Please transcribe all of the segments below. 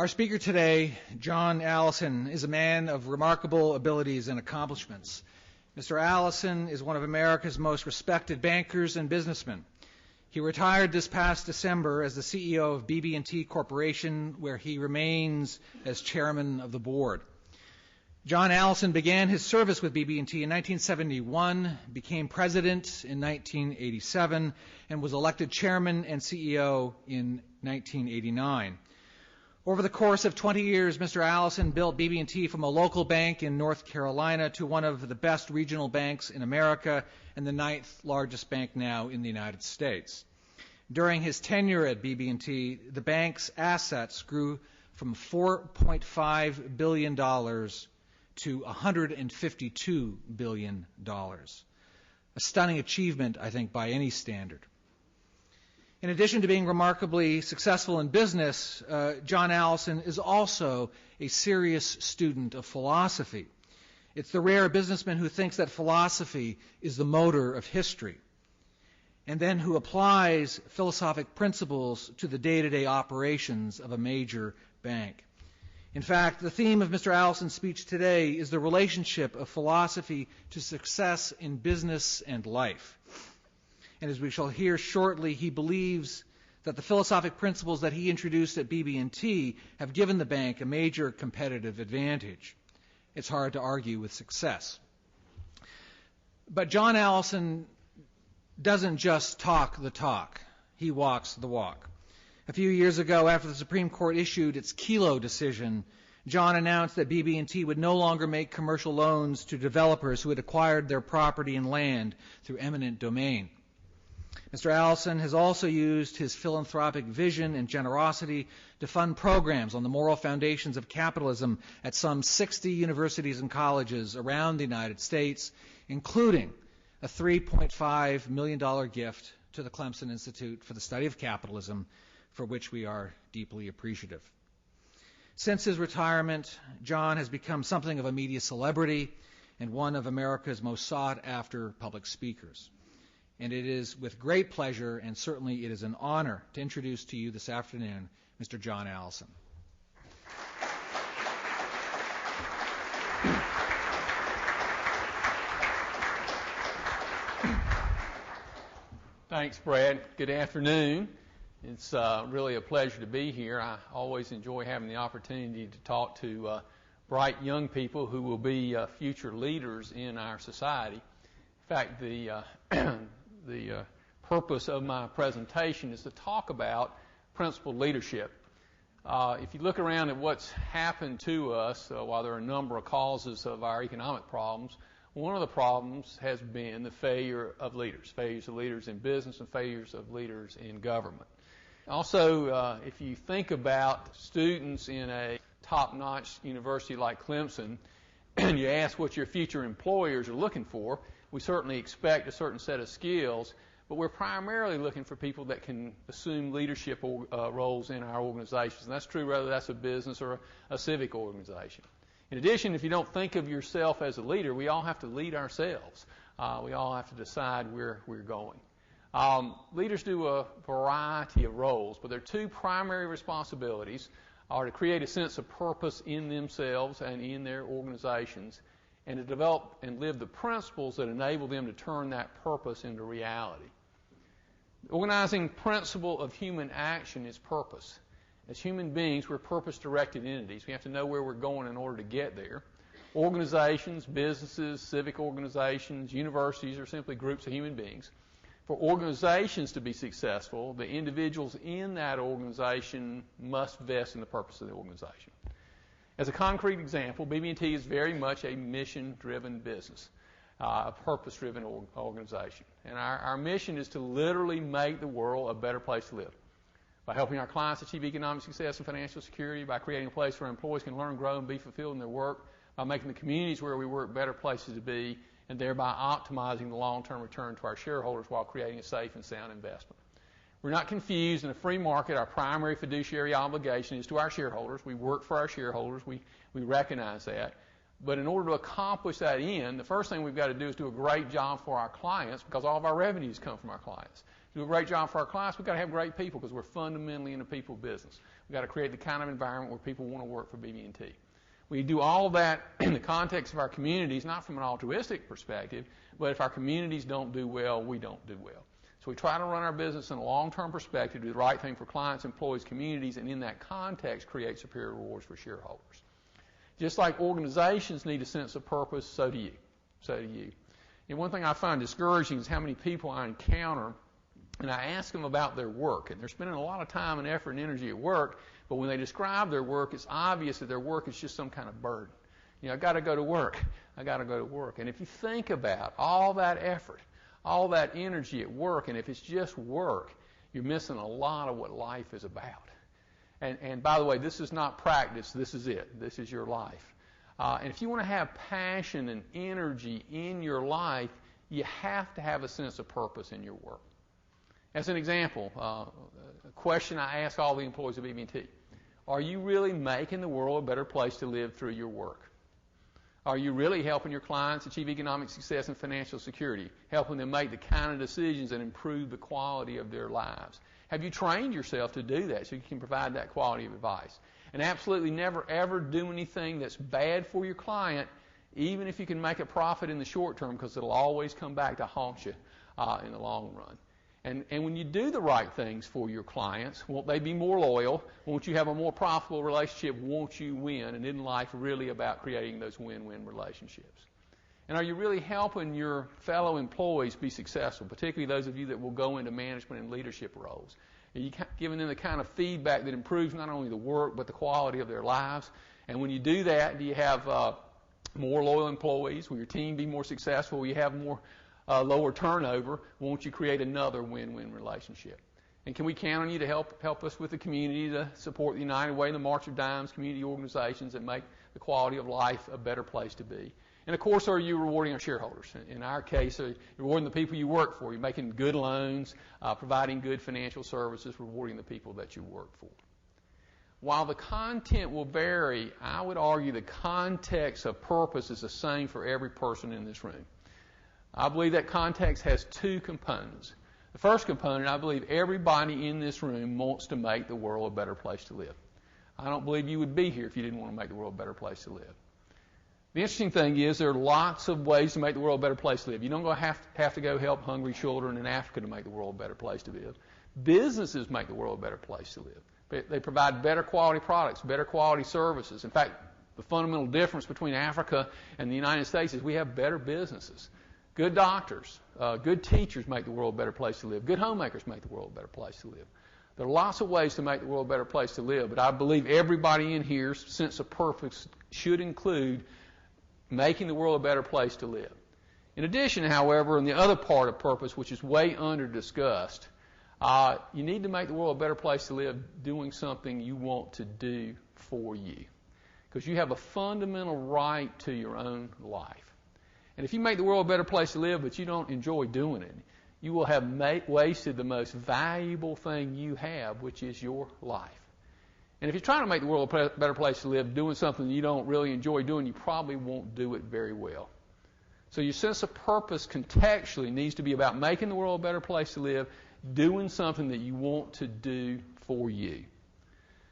Our speaker today, John Allison, is a man of remarkable abilities and accomplishments. Mr. Allison is one of America's most respected bankers and businessmen. He retired this past December as the CEO of BB&T Corporation, where he remains as chairman of the board. John Allison began his service with BB&T in 1971, became president in 1987, and was elected chairman and CEO in 1989. Over the course of 20 years, Mr. Allison built BB&T from a local bank in North Carolina to one of the best regional banks in America and the 9th largest bank now in the United States. During his tenure at BB&T, the bank's assets grew from $4.5 billion to $152 billion. A stunning achievement, I think, by any standard. In addition to being remarkably successful in business, John Allison is also a serious student of philosophy. It's the rare businessman who thinks that philosophy is the motor of history, and then who applies philosophic principles to the day-to-day operations of a major bank. In fact, the theme of Mr. Allison's speech today is the relationship of philosophy to success in business and life. And as we shall hear shortly, he believes that the philosophic principles that he introduced at BB&T have given the bank a major competitive advantage. It's hard to argue with success. But John Allison doesn't just talk the talk. He walks the walk. A few years ago, after the Supreme Court issued its Kelo decision, John announced that BB&T would no longer make commercial loans to developers who had acquired their property and land through eminent domain. Mr. Allison has also used his philanthropic vision and generosity to fund programs on the moral foundations of capitalism at some 60 universities and colleges around the United States, including a $3.5 million gift to the Clemson Institute for the Study of Capitalism, for which we are deeply appreciative. Since his retirement, John has become something of a media celebrity and one of America's most sought-after public speakers. And it is with great pleasure, and certainly it is an honor, to introduce to you this afternoon Mr. John Allison. Thanks, Brad. Good afternoon. It's really a pleasure to be here. I always enjoy having the opportunity to talk to bright young people who will be future leaders in our society. In fact, the purpose of my presentation is to talk about principled leadership. If you look around at what's happened to us, while there are a number of causes of our economic problems, one of the problems has been the failures of leaders in business and failures of leaders in government. Also, if you think about students in a top-notch university like Clemson, and you ask what your future employers are looking for, we certainly expect a certain set of skills, but we're primarily looking for people that can assume leadership roles in our organizations. And that's true whether that's a business or a civic organization. In addition, if you don't think of yourself as a leader, we all have to lead ourselves. We all have to decide where we're going. Leaders do a variety of roles, but their two primary responsibilities are to create a sense of purpose in themselves and in their organizations, and to develop and live the principles that enable them to turn that purpose into reality. The organizing principle of human action is purpose. As human beings, we're purpose-directed entities. We have to know where we're going in order to get there. Organizations, businesses, civic organizations, universities are simply groups of human beings. For organizations to be successful, the individuals in that organization must vest in the purpose of the organization. As a concrete example, BB&T is very much a mission-driven business, a purpose-driven organization. And our mission is to literally make the world a better place to live. By helping our clients achieve economic success and financial security, by creating a place where employees can learn, grow, and be fulfilled in their work, by making the communities where we work better places to be, and thereby optimizing the long-term return to our shareholders while creating a safe and sound investment. We're not confused. In a free market, our primary fiduciary obligation is to our shareholders. We work for our shareholders. We recognize that. But in order to accomplish that end, the first thing we've got to do is do a great job for our clients, because all of our revenues come from our clients. To do a great job for our clients, we've got to have great people, because we're fundamentally in a people business. We've got to create the kind of environment where people want to work for BB&T. We do all of that in the context of our communities, not from an altruistic perspective, but if our communities don't do well, we don't do well. So we try to run our business in a long-term perspective, do the right thing for clients, employees, communities, and in that context, create superior rewards for shareholders. Just like organizations need a sense of purpose, so do you. So do you. And one thing I find discouraging is how many people I encounter, and I ask them about their work, and they're spending a lot of time and effort and energy at work, but when they describe their work, it's obvious that their work is just some kind of burden. I got to go to work. I got to go to work. And if you think about all that effort, all that energy at work, and if it's just work, you're missing a lot of what life is about. And by the way, this is not practice. This is it. This is your life. And if you want to have passion and energy in your life, you have to have a sense of purpose in your work. As an example, a question I ask all the employees of BB&T, are you really making the world a better place to live through your work? Are you really helping your clients achieve economic success and financial security, helping them make the kind of decisions that improve the quality of their lives? Have you trained yourself to do that so you can provide that quality of advice? And absolutely never, ever do anything that's bad for your client, even if you can make a profit in the short term, because it'll always come back to haunt you in the long run. And when you do the right things for your clients, won't they be more loyal? Won't you have a more profitable relationship? Won't you win? And isn't life really about creating those win-win relationships? And are you really helping your fellow employees be successful, particularly those of you that will go into management and leadership roles? Are you giving them the kind of feedback that improves not only the work but the quality of their lives? And when you do that, do you have more loyal employees? Will your team be more successful? Will you have more lower turnover? Won't you create another win-win relationship? And can we count on you to help us with the community, to support the United Way and the March of Dimes, community organizations that make the quality of life a better place to be? And, of course, are you rewarding our shareholders? In our case, you're rewarding the people you work for. You're making good loans, providing good financial services, rewarding the people that you work for. While the content will vary, I would argue the context of purpose is the same for every person in this room. I believe that context has two components. The first component, I believe everybody in this room wants to make the world a better place to live. I don't believe you would be here if you didn't want to make the world a better place to live. The interesting thing is there are lots of ways to make the world a better place to live. You don't have to go help hungry children in Africa to make the world a better place to live. Businesses make the world a better place to live. They provide better quality products, better quality services. In fact, the fundamental difference between Africa and the United States is we have better businesses. Good doctors, good teachers make the world a better place to live. Good homemakers make the world a better place to live. There are lots of ways to make the world a better place to live, but I believe everybody in here's sense of purpose should include making the world a better place to live. In addition, however, and the other part of purpose, which is way under-discussed, you need to make the world a better place to live doing something you want to do for you. Because you have a fundamental right to your own life. And if you make the world a better place to live, but you don't enjoy doing it, you will have wasted the most valuable thing you have, which is your life. And if you're trying to make the world a better place to live, doing something you don't really enjoy doing, you probably won't do it very well. So your sense of purpose contextually needs to be about making the world a better place to live, doing something that you want to do for you.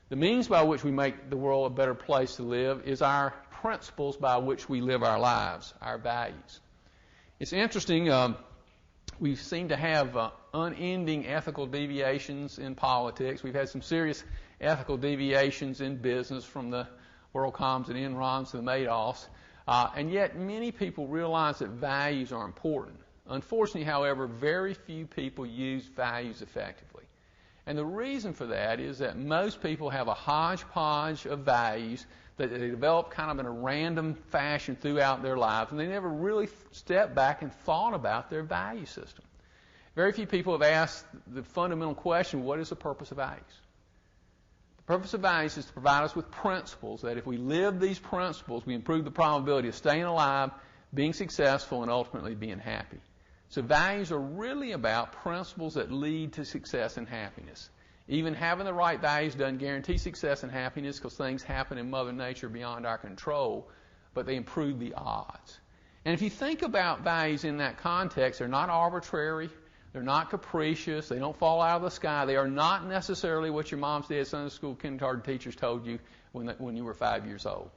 The means by which we make the world a better place to live is our principles by which we live our lives, our values. It's interesting, we seem to have unending ethical deviations in politics. We've had some serious ethical deviations in business, from the WorldComs and Enrons to the Madoffs. And yet many people realize that values are important. Unfortunately, however, very few people use values effectively. And the reason for that is that most people have a hodgepodge of values that they develop kind of in a random fashion throughout their lives, and they never really stepped back and thought about their value system. Very few people have asked the fundamental question, what is the purpose of values? The purpose of values is to provide us with principles that if we live these principles, we improve the probability of staying alive, being successful, and ultimately being happy. So values are really about principles that lead to success and happiness. Even having the right values doesn't guarantee success and happiness, because things happen in Mother Nature beyond our control. but they improve the odds. And if you think about values in that context, they're not arbitrary, they're not capricious, they don't fall out of the sky, they are not necessarily what your mom's dad, Sunday school, kindergarten teachers told you when you were 5 years old.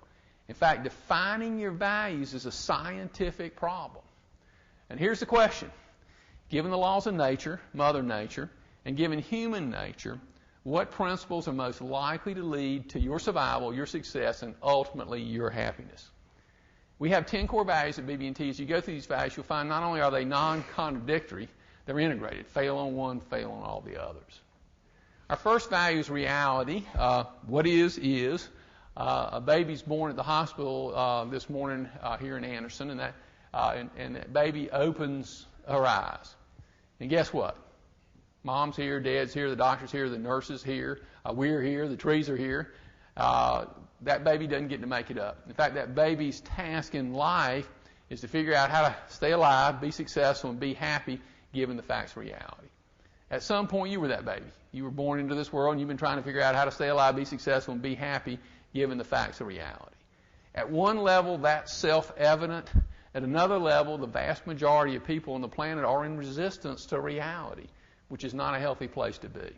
In fact, defining your values is a scientific problem. And here's the question. Given the laws of nature, Mother Nature, and given human nature, what principles are most likely to lead to your survival, your success, and ultimately your happiness? We have 10 core values at BB&T. As you go through these values, you'll find not only are they non-contradictory, they're integrated. Fail on one, fail on all the others. Our first value is reality. What is. A baby's born at the hospital this morning here in Anderson, and that baby opens her eyes. And guess what? Mom's here, Dad's here, the doctor's here, the nurse's here, we're here, the trees are here. That baby doesn't get to make it up. In fact, that baby's task in life is to figure out how to stay alive, be successful, and be happy given the facts of reality. At some point, you were that baby. You were born into this world, and you've been trying to figure out how to stay alive, be successful, and be happy given the facts of reality. At one level, that's self-evident. At another level, the vast majority of people on the planet are in resistance to reality, which is not a healthy place to be.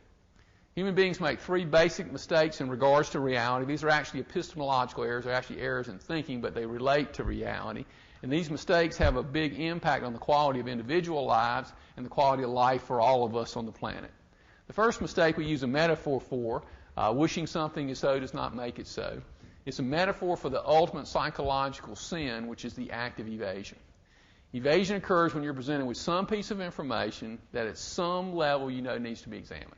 Human beings make three basic mistakes in regards to reality. These are actually epistemological errors. They're actually errors in thinking, but they relate to reality. And these mistakes have a big impact on the quality of individual lives and the quality of life for all of us on the planet. The first mistake we use a metaphor for, wishing something is so does not make it so. It's a metaphor for the ultimate psychological sin, which is the act of evasion. Evasion occurs when you're presented with some piece of information that at some level you know needs to be examined.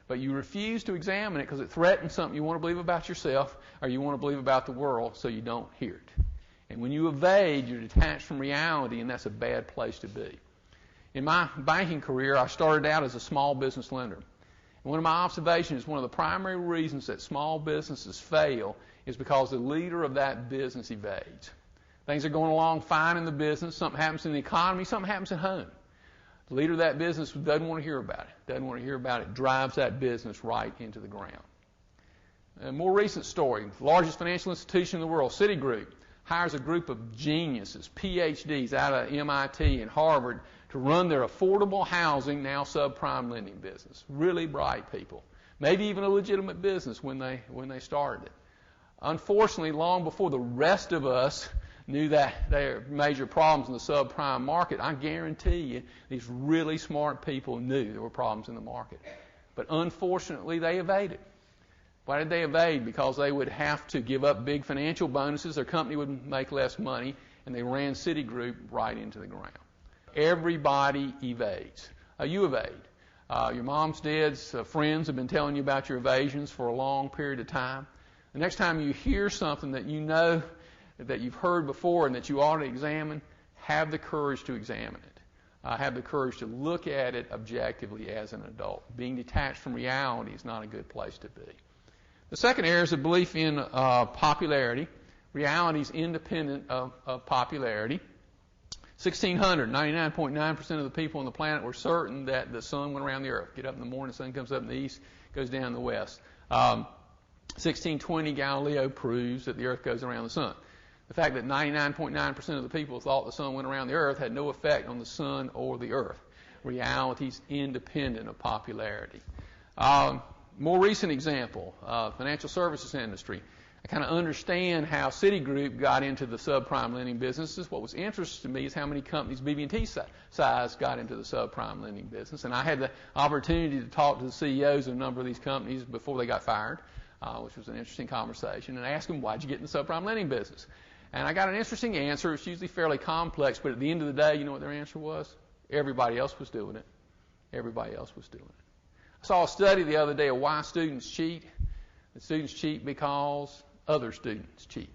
But you refuse to examine it because it threatens something you want to believe about yourself or you want to believe about the world, so you don't hear it. And when you evade, you're detached from reality, and that's a bad place to be. In my banking career, I started out as a small business lender. And one of my observations is one of the primary reasons that small businesses fail is because the leader of that business evades. Things are going along fine in the business, something happens in the economy, something happens at home. The leader of that business doesn't want to hear about it, drives that business right into the ground. A more recent story, the largest financial institution in the world, Citigroup, hires a group of geniuses, PhDs out of MIT and Harvard to run their affordable housing, now subprime lending business. Really bright people. Maybe even a legitimate business when they started it. Unfortunately, long before the rest of us knew that there were major problems in the subprime market, I guarantee you these really smart people knew there were problems in the market. But unfortunately, they evaded. Why did they evade? Because they would have to give up big financial bonuses, their company would make less money, and they ran Citigroup right into the ground. Everybody evades. You evade. Your mom's, dad's friends have been telling you about your evasions for a long period of time. The next time you hear something that you know that you've heard before and that you ought to examine, have the courage to examine it. Have the courage to look at it objectively as an adult. Being detached from reality is not a good place to be. The second error is a belief in popularity. Reality is independent of popularity. 1600, 99.9% of the people on the planet were certain that the sun went around the earth. Get up in the morning, the sun comes up in the east, goes down in the west. 1620, Galileo proves that the earth goes around the sun. The fact that 99.9% of the people thought the sun went around the earth had no effect on the sun or the earth. Reality is independent of popularity. More recent example, financial services industry. I kind of understand how Citigroup got into the subprime lending businesses. What was interesting to me is how many companies BB&T size got into the subprime lending business. And I had the opportunity to talk to the CEOs of a number of these companies before they got fired, which was an interesting conversation, and ask them, why'd you get in the subprime lending business? And I got an interesting answer. It's usually fairly complex, but at the end of the day, you know what their answer was? Everybody else was doing it. Everybody else was doing it. I saw a study the other day of why students cheat. The students cheat because other students cheat.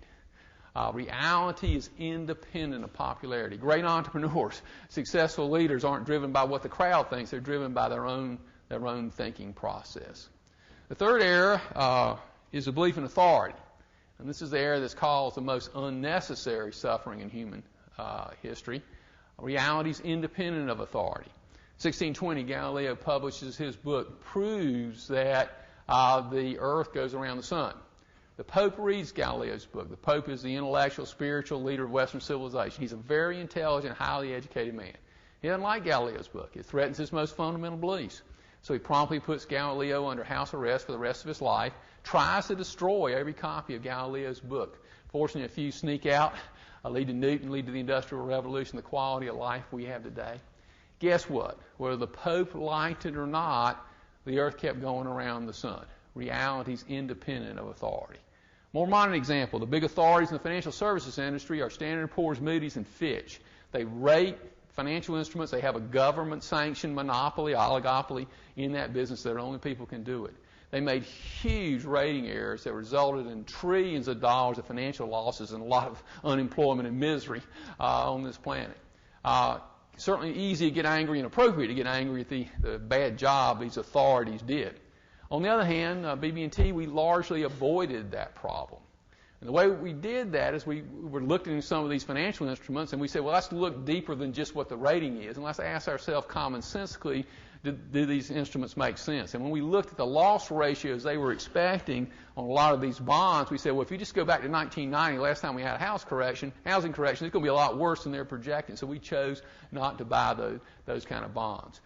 Reality is independent of popularity. Great entrepreneurs, successful leaders aren't driven by what the crowd thinks. They're driven by their own thinking process. The third error is a belief in authority. And this is the error that's caused the most unnecessary suffering in human history. Reality is independent of authority. 1620, Galileo publishes his book, proves that the earth goes around the sun. The Pope reads Galileo's book. The Pope is the intellectual, spiritual leader of Western civilization. He's a very intelligent, highly educated man. He doesn't like Galileo's book. It threatens his most fundamental beliefs. So he promptly puts Galileo under house arrest for the rest of his life, tries to destroy every copy of Galileo's book. Fortunately, a few sneak out, lead to Newton, lead to the Industrial Revolution, the quality of life we have today. Guess what? Whether the Pope liked it or not, the earth kept going around the sun. Reality is independent of authority. More modern example, the big authorities in the financial services industry are Standard & Poor's, Moody's, and Fitch. They rate financial instruments. They have a government-sanctioned monopoly, oligopoly in that business. They're the only people who can do it. They made huge rating errors that resulted in trillions of dollars of financial losses and a lot of unemployment and misery on this planet. Certainly easy to get angry and appropriate to get angry at the bad job these authorities did. On the other hand, BB&T, we largely avoided that problem. And the way we did that is we were looking at some of these financial instruments and we said, well, let's look deeper than just what the rating is, and let's ask ourselves commonsensically, do these instruments make sense? And when we looked at the loss ratios they were expecting on a lot of these bonds, we said, well, if you just go back to 1990, last time we had a housing correction, it's going to be a lot worse than they're projecting. So we chose not to buy those kind of bonds.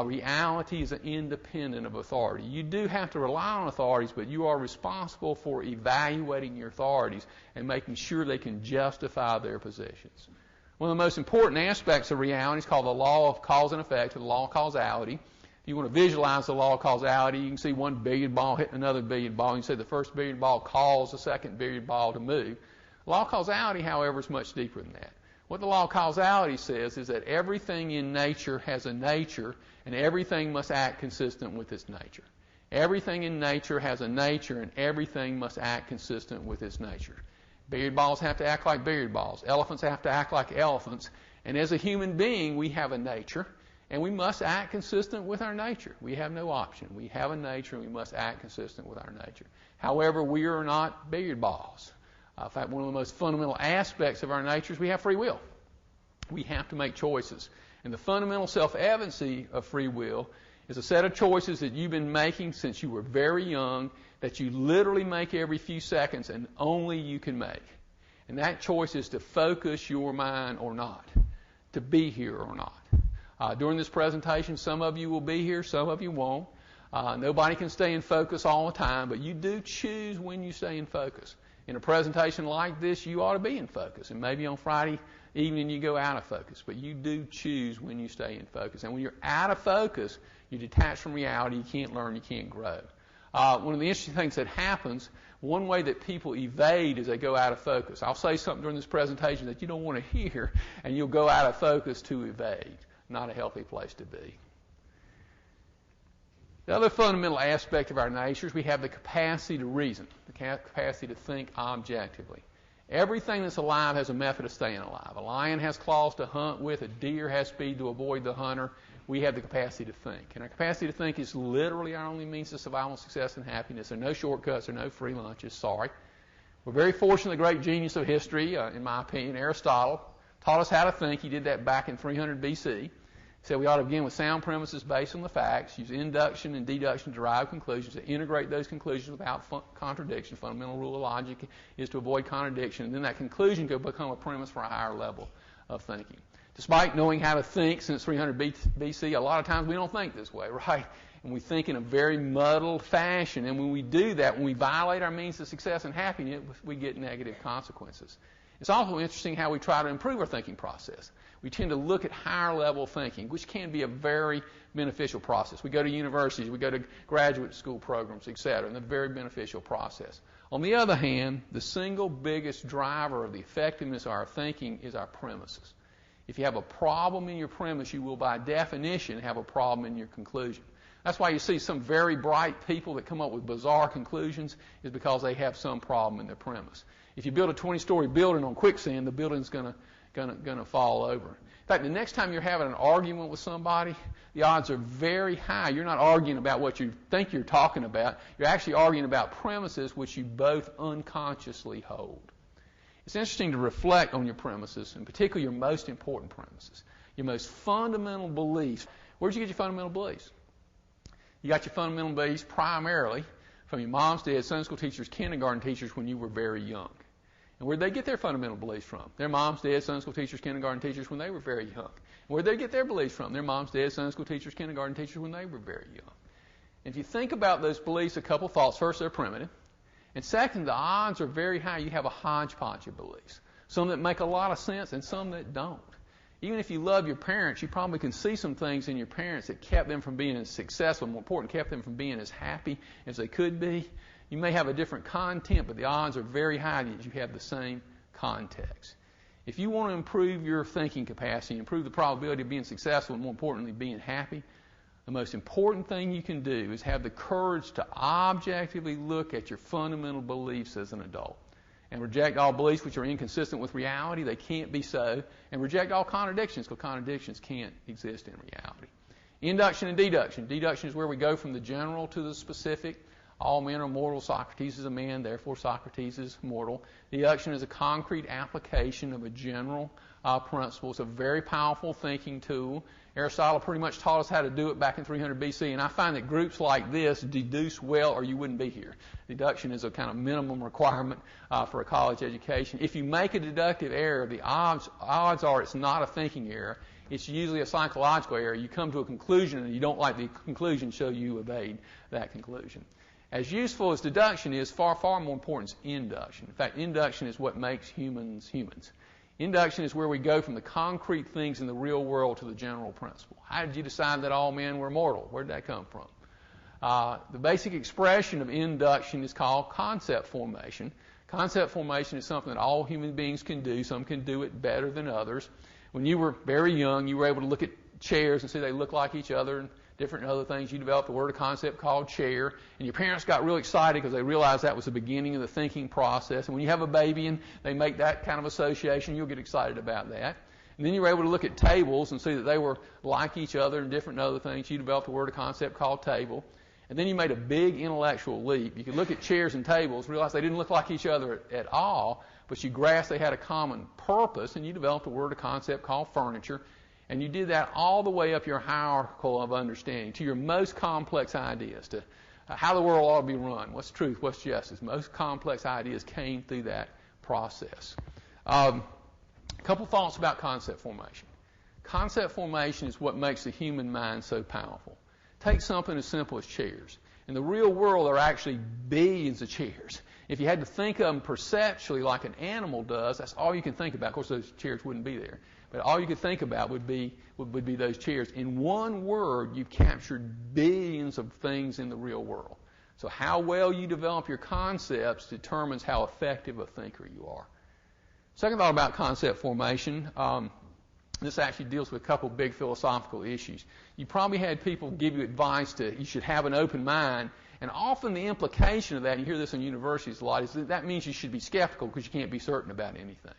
Reality is independent of authority. You do have to rely on authorities, but you are responsible for evaluating your authorities and making sure they can justify their positions. One of the most important aspects of reality is called the law of cause and effect, or the law of causality. If you want to visualize the law of causality, you can see one billiard ball hitting another billiard ball. You can say the first billiard ball caused the second billiard ball to move. The law of causality, however, is much deeper than that. What the law of causality says is that everything in nature has a nature, and everything must act consistent with its nature. Everything in nature has a nature, and everything must act consistent with its nature. Billiard balls have to act like billiard balls. Elephants have to act like elephants. And as a human being, we have a nature, and we must act consistent with our nature. We have no option. We have a nature, and we must act consistent with our nature. However, we are not billiard balls. In fact, one of the most fundamental aspects of our nature is we have free will. We have to make choices. And the fundamental self-evidency of free will is a set of choices that you've been making since you were very young, that you literally make every few seconds and only you can make. And that choice is to focus your mind or not, to be here or not. During this presentation, some of you will be here, some of you won't. Nobody can stay in focus all the time, but you do choose when you stay in focus. In a presentation like this, you ought to be in focus. And maybe on Friday evening you go out of focus. But you do choose when you stay in focus. And when you're out of focus, you're detached from reality. You can't learn. You can't grow. One of the interesting things that happens, one way that people evade is they go out of focus. I'll say something during this presentation that you don't want to hear, and you'll go out of focus to evade. Not a healthy place to be. The other fundamental aspect of our nature is we have the capacity to reason, the capacity to think objectively. Everything that's alive has a method of staying alive. A lion has claws to hunt with. A deer has speed to avoid the hunter. We have the capacity to think. And our capacity to think is literally our only means of survival, success, and happiness. There are no shortcuts. There are no free lunches. Sorry. We're very fortunate. The great genius of history, in my opinion, Aristotle, taught us how to think. He did that back in 300 B.C. He said we ought to begin with sound premises based on the facts, use induction and deduction to derive conclusions, to integrate those conclusions without contradiction. Fundamental rule of logic is to avoid contradiction, and then that conclusion could become a premise for a higher level of thinking. Despite knowing how to think since 300 BC, a lot of times we don't think this way, right? And we think in a very muddled fashion, and when we do that, when we violate our means of success and happiness, we get negative consequences. It's also interesting how we try to improve our thinking process. We tend to look at higher level thinking, which can be a very beneficial process. We go to universities, we go to graduate school programs, etc., and a very beneficial process. On the other hand, the single biggest driver of the effectiveness of our thinking is our premises. If you have a problem in your premise, you will by definition have a problem in your conclusion. That's why you see some very bright people that come up with bizarre conclusions is because they have some problem in their premise. If you build a 20-story building on quicksand, the building's going to fall over. In fact, the next time you're having an argument with somebody, the odds are very high. You're not arguing about what you think you're talking about. You're actually arguing about premises which you both unconsciously hold. It's interesting to reflect on your premises, and particularly your most important premises, your most fundamental beliefs. Where'd you get your fundamental beliefs? You got your fundamental beliefs primarily from your mom's dad, Sunday school teachers, kindergarten teachers when you were very young. And where'd they get their fundamental beliefs from? Their moms, dads, Sunday school teachers, kindergarten teachers when they were very young. And where'd they get their beliefs from? Their moms, dads, Sunday school teachers, kindergarten teachers when they were very young. And if you think about those beliefs, a couple thoughts. First, they're primitive. And second, the odds are very high you have a hodgepodge of beliefs. Some that make a lot of sense and some that don't. Even if you love your parents, you probably can see some things in your parents that kept them from being as successful, more important, kept them from being as happy as they could be. You may have a different content, but the odds are very high that you have the same context. If you want to improve your thinking capacity, improve the probability of being successful, and more importantly, being happy, the most important thing you can do is have the courage to objectively look at your fundamental beliefs as an adult and reject all beliefs which are inconsistent with reality. They can't be so. And reject all contradictions, because contradictions can't exist in reality. Induction and deduction. Deduction is where we go from the general to the specific. All men are mortal. Socrates is a man, therefore Socrates is mortal. Deduction is a concrete application of a general principle. It's a very powerful thinking tool. Aristotle pretty much taught us how to do it back in 300 BC, and I find that groups like this deduce well or you wouldn't be here. Deduction is a kind of minimum requirement for a college education. If you make a deductive error, the odds are it's not a thinking error. It's usually a psychological error. You come to a conclusion and you don't like the conclusion, so you evade that conclusion. As useful as deduction is, far, far more important is induction. In fact, induction is what makes humans humans. Induction is where we go from the concrete things in the real world to the general principle. How did you decide that all men were mortal? Where did that come from? The basic expression of induction is called concept formation. Concept formation is something that all human beings can do. Some can do it better than others. When you were very young, you were able to look at chairs and see they look like each other and different other things. You developed a word, a concept called chair, and your parents got real excited because they realized that was the beginning of the thinking process. And when you have a baby and they make that kind of association, you'll get excited about that. And then you were able to look at tables and see that they were like each other and different other things. You developed a word, a concept called table. And then you made a big intellectual leap. You could look at chairs and tables, realize they didn't look like each other at all, but you grasped they had a common purpose, and you developed a word, a concept called furniture. And you did that all the way up your hierarchical of understanding to your most complex ideas, to how the world ought to be run, what's truth, what's justice. Most complex ideas came through that process. A couple thoughts about concept formation. Concept formation is what makes the human mind so powerful. Take something as simple as chairs. In the real world, there are actually billions of chairs. If you had to think of them perceptually like an animal does, that's all you can think about. Of course, those chairs wouldn't be there. But all you could think about would be those chairs. In one word, you've captured billions of things in the real world. So how well you develop your concepts determines how effective a thinker you are. Second thought about concept formation, this actually deals with a couple big philosophical issues. You probably had people give you advice you should have an open mind, and often the implication of that, and you hear this in universities a lot, is that means you should be skeptical because you can't be certain about anything.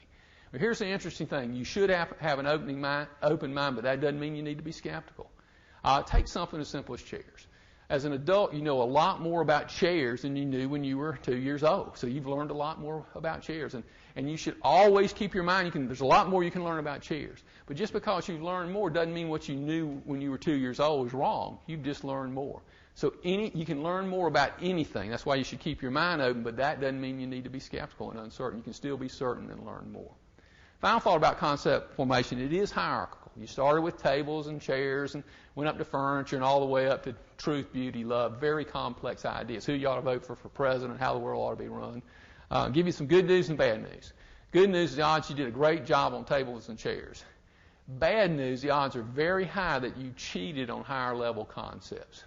But here's the interesting thing. You should have an open mind, but that doesn't mean you need to be skeptical. Take something as simple as chairs. As an adult, you know a lot more about chairs than you knew when you were 2 years old. So you've learned a lot more about chairs. And you should always keep your mind, there's a lot more you can learn about chairs. But just because you've learned more doesn't mean what you knew when you were 2 years old was wrong. You've just learned more. So you can learn more about anything. That's why you should keep your mind open, but that doesn't mean you need to be skeptical and uncertain. You can still be certain and learn more. Final thought about concept formation, it is hierarchical. You started with tables and chairs and went up to furniture and all the way up to truth, beauty, love, very complex ideas. Who you ought to vote for president, how the world ought to be run. Give you some good news and bad news. Good news is the odds you did a great job on tables and chairs. Bad news, the odds are very high that you cheated on higher level concepts.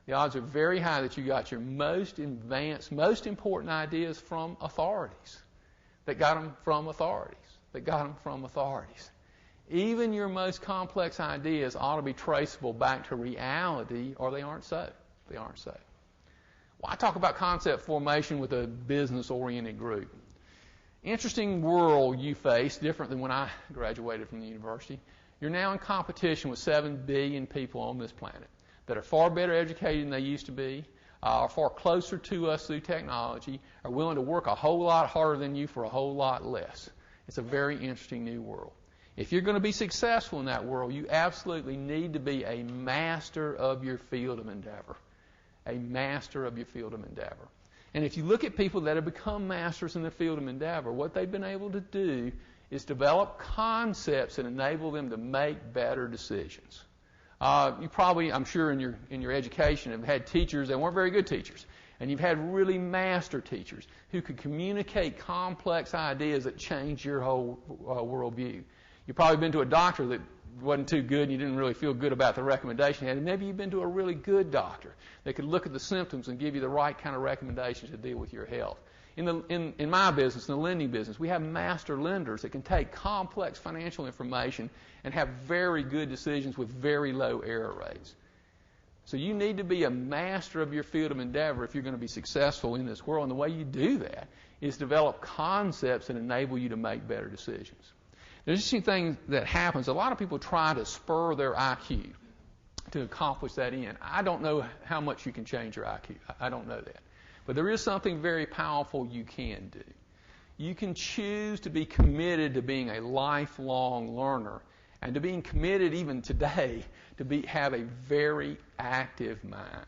The odds are very high that you got your most advanced, most important ideas from authorities. That got them from authorities. Even your most complex ideas ought to be traceable back to reality, or they aren't so. Well, I talk about concept formation with a business-oriented group. Interesting world you face, different than when I graduated from the university. You're now in competition with 7 billion people on this planet that are far better educated than they used to be, are far closer to us through technology, are willing to work a whole lot harder than you for a whole lot less. It's a very interesting new world. If you're going to be successful in that world, you absolutely need to be a master of your field of endeavor. a master of your field of endeavor. And if you look at people that have become masters in the field of endeavor, what they've been able to do is develop concepts that enable them to make better decisions. You probably, I'm sure in your education, have had teachers that weren't very good teachers. And you've had really master teachers who could communicate complex ideas that change your whole worldview. You've probably been to a doctor that wasn't too good and you didn't really feel good about the recommendation you had. And maybe you've been to a really good doctor that could look at the symptoms and give you the right kind of recommendations to deal with your health. In my business, in the lending business, we have master lenders that can take complex financial information and have very good decisions with very low error rates. So you need to be a master of your field of endeavor if you're going to be successful in this world. And the way you do that is develop concepts that enable you to make better decisions. There's just a thing that happens. A lot of people try to spur their IQ to accomplish that end. I don't know how much you can change your IQ. I don't know that. But there is something very powerful you can do. You can choose to be committed to being a lifelong learner and to being committed even today to have a very active mind.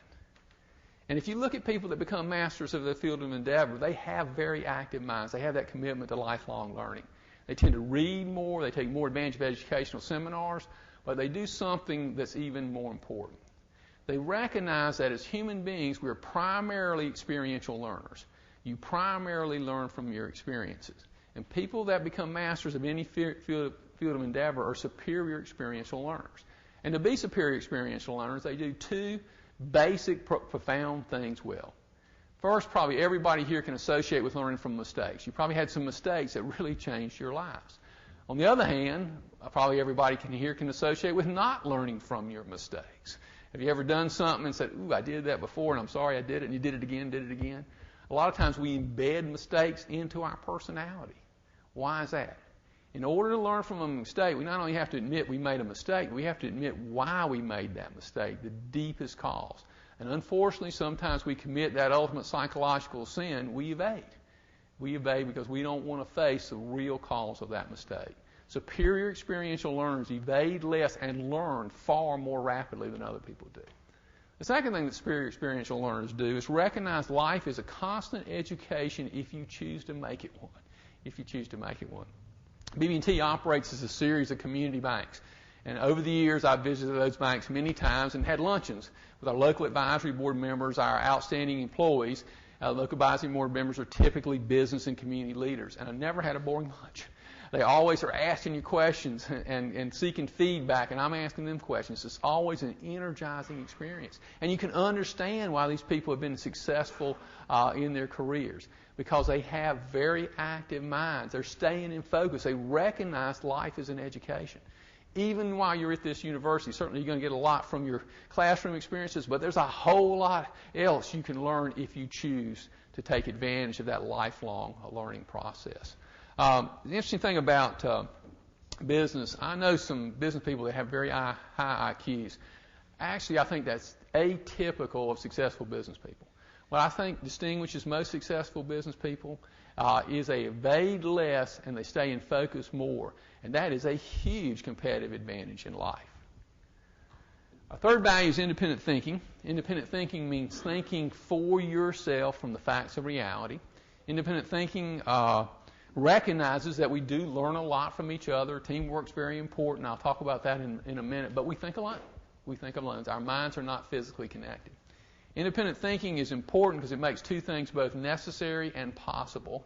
And if you look at people that become masters of their field of endeavor, they have very active minds. They have that commitment to lifelong learning. They tend to read more. They take more advantage of educational seminars. But they do something that's even more important. They recognize that as human beings, we're primarily experiential learners. You primarily learn from your experiences. And people that become masters of any field of endeavor are superior experiential learners. And to be superior experiential learners, they do two basic, profound things well. First, probably everybody here can associate with learning from mistakes. You probably had some mistakes that really changed your lives. On the other hand, probably everybody here can associate with not learning from your mistakes. Have you ever done something and said, ooh, I did that before and I'm sorry I did it, and you did it again? A lot of times we embed mistakes into our personality. Why is that? In order to learn from a mistake, we not only have to admit we made a mistake, we have to admit why we made that mistake, the deepest cause. And unfortunately, sometimes we commit that ultimate psychological sin, we evade. We evade because we don't want to face the real cause of that mistake. Superior experiential learners evade less and learn far more rapidly than other people do. The second thing that superior experiential learners do is recognize life is a constant education if you choose to make it one. BB&T operates as a series of community banks. And over the years, I've visited those banks many times and had luncheons with our local advisory board members, our outstanding employees. Local advisory board members are typically business and community leaders. And I've never had a boring lunch. They always are asking you questions and seeking feedback, and I'm asking them questions. It's always an energizing experience. And you can understand why these people have been successful in their careers, because they have very active minds. They're staying in focus. They recognize life as an education. Even while you're at this university, certainly you're going to get a lot from your classroom experiences, but there's a whole lot else you can learn if you choose to take advantage of that lifelong learning process. The interesting thing about business, I know some business people that have very high IQs. Actually, I think that's atypical of successful business people. What I think distinguishes most successful business people is they evade less and they stay in focus more. And that is a huge competitive advantage in life. Our third value is independent thinking. Independent thinking means thinking for yourself from the facts of reality. Independent thinking recognizes that we do learn a lot from each other. Teamwork's very important. I'll talk about that in a minute. But we think alone. Our minds are not physically connected. Independent thinking is important because it makes two things both necessary and possible,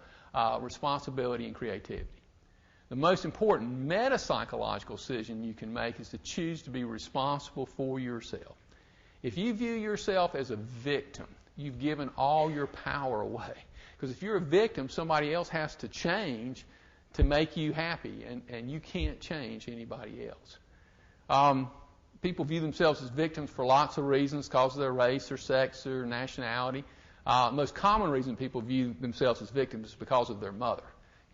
responsibility and creativity. The most important meta-psychological decision you can make is to choose to be responsible for yourself. If you view yourself as a victim, you've given all your power away. Because if you're a victim, somebody else has to change to make you happy, and you can't change anybody else. People view themselves as victims for lots of reasons, because of their race or sex or nationality. The most common reason people view themselves as victims is because of their mother.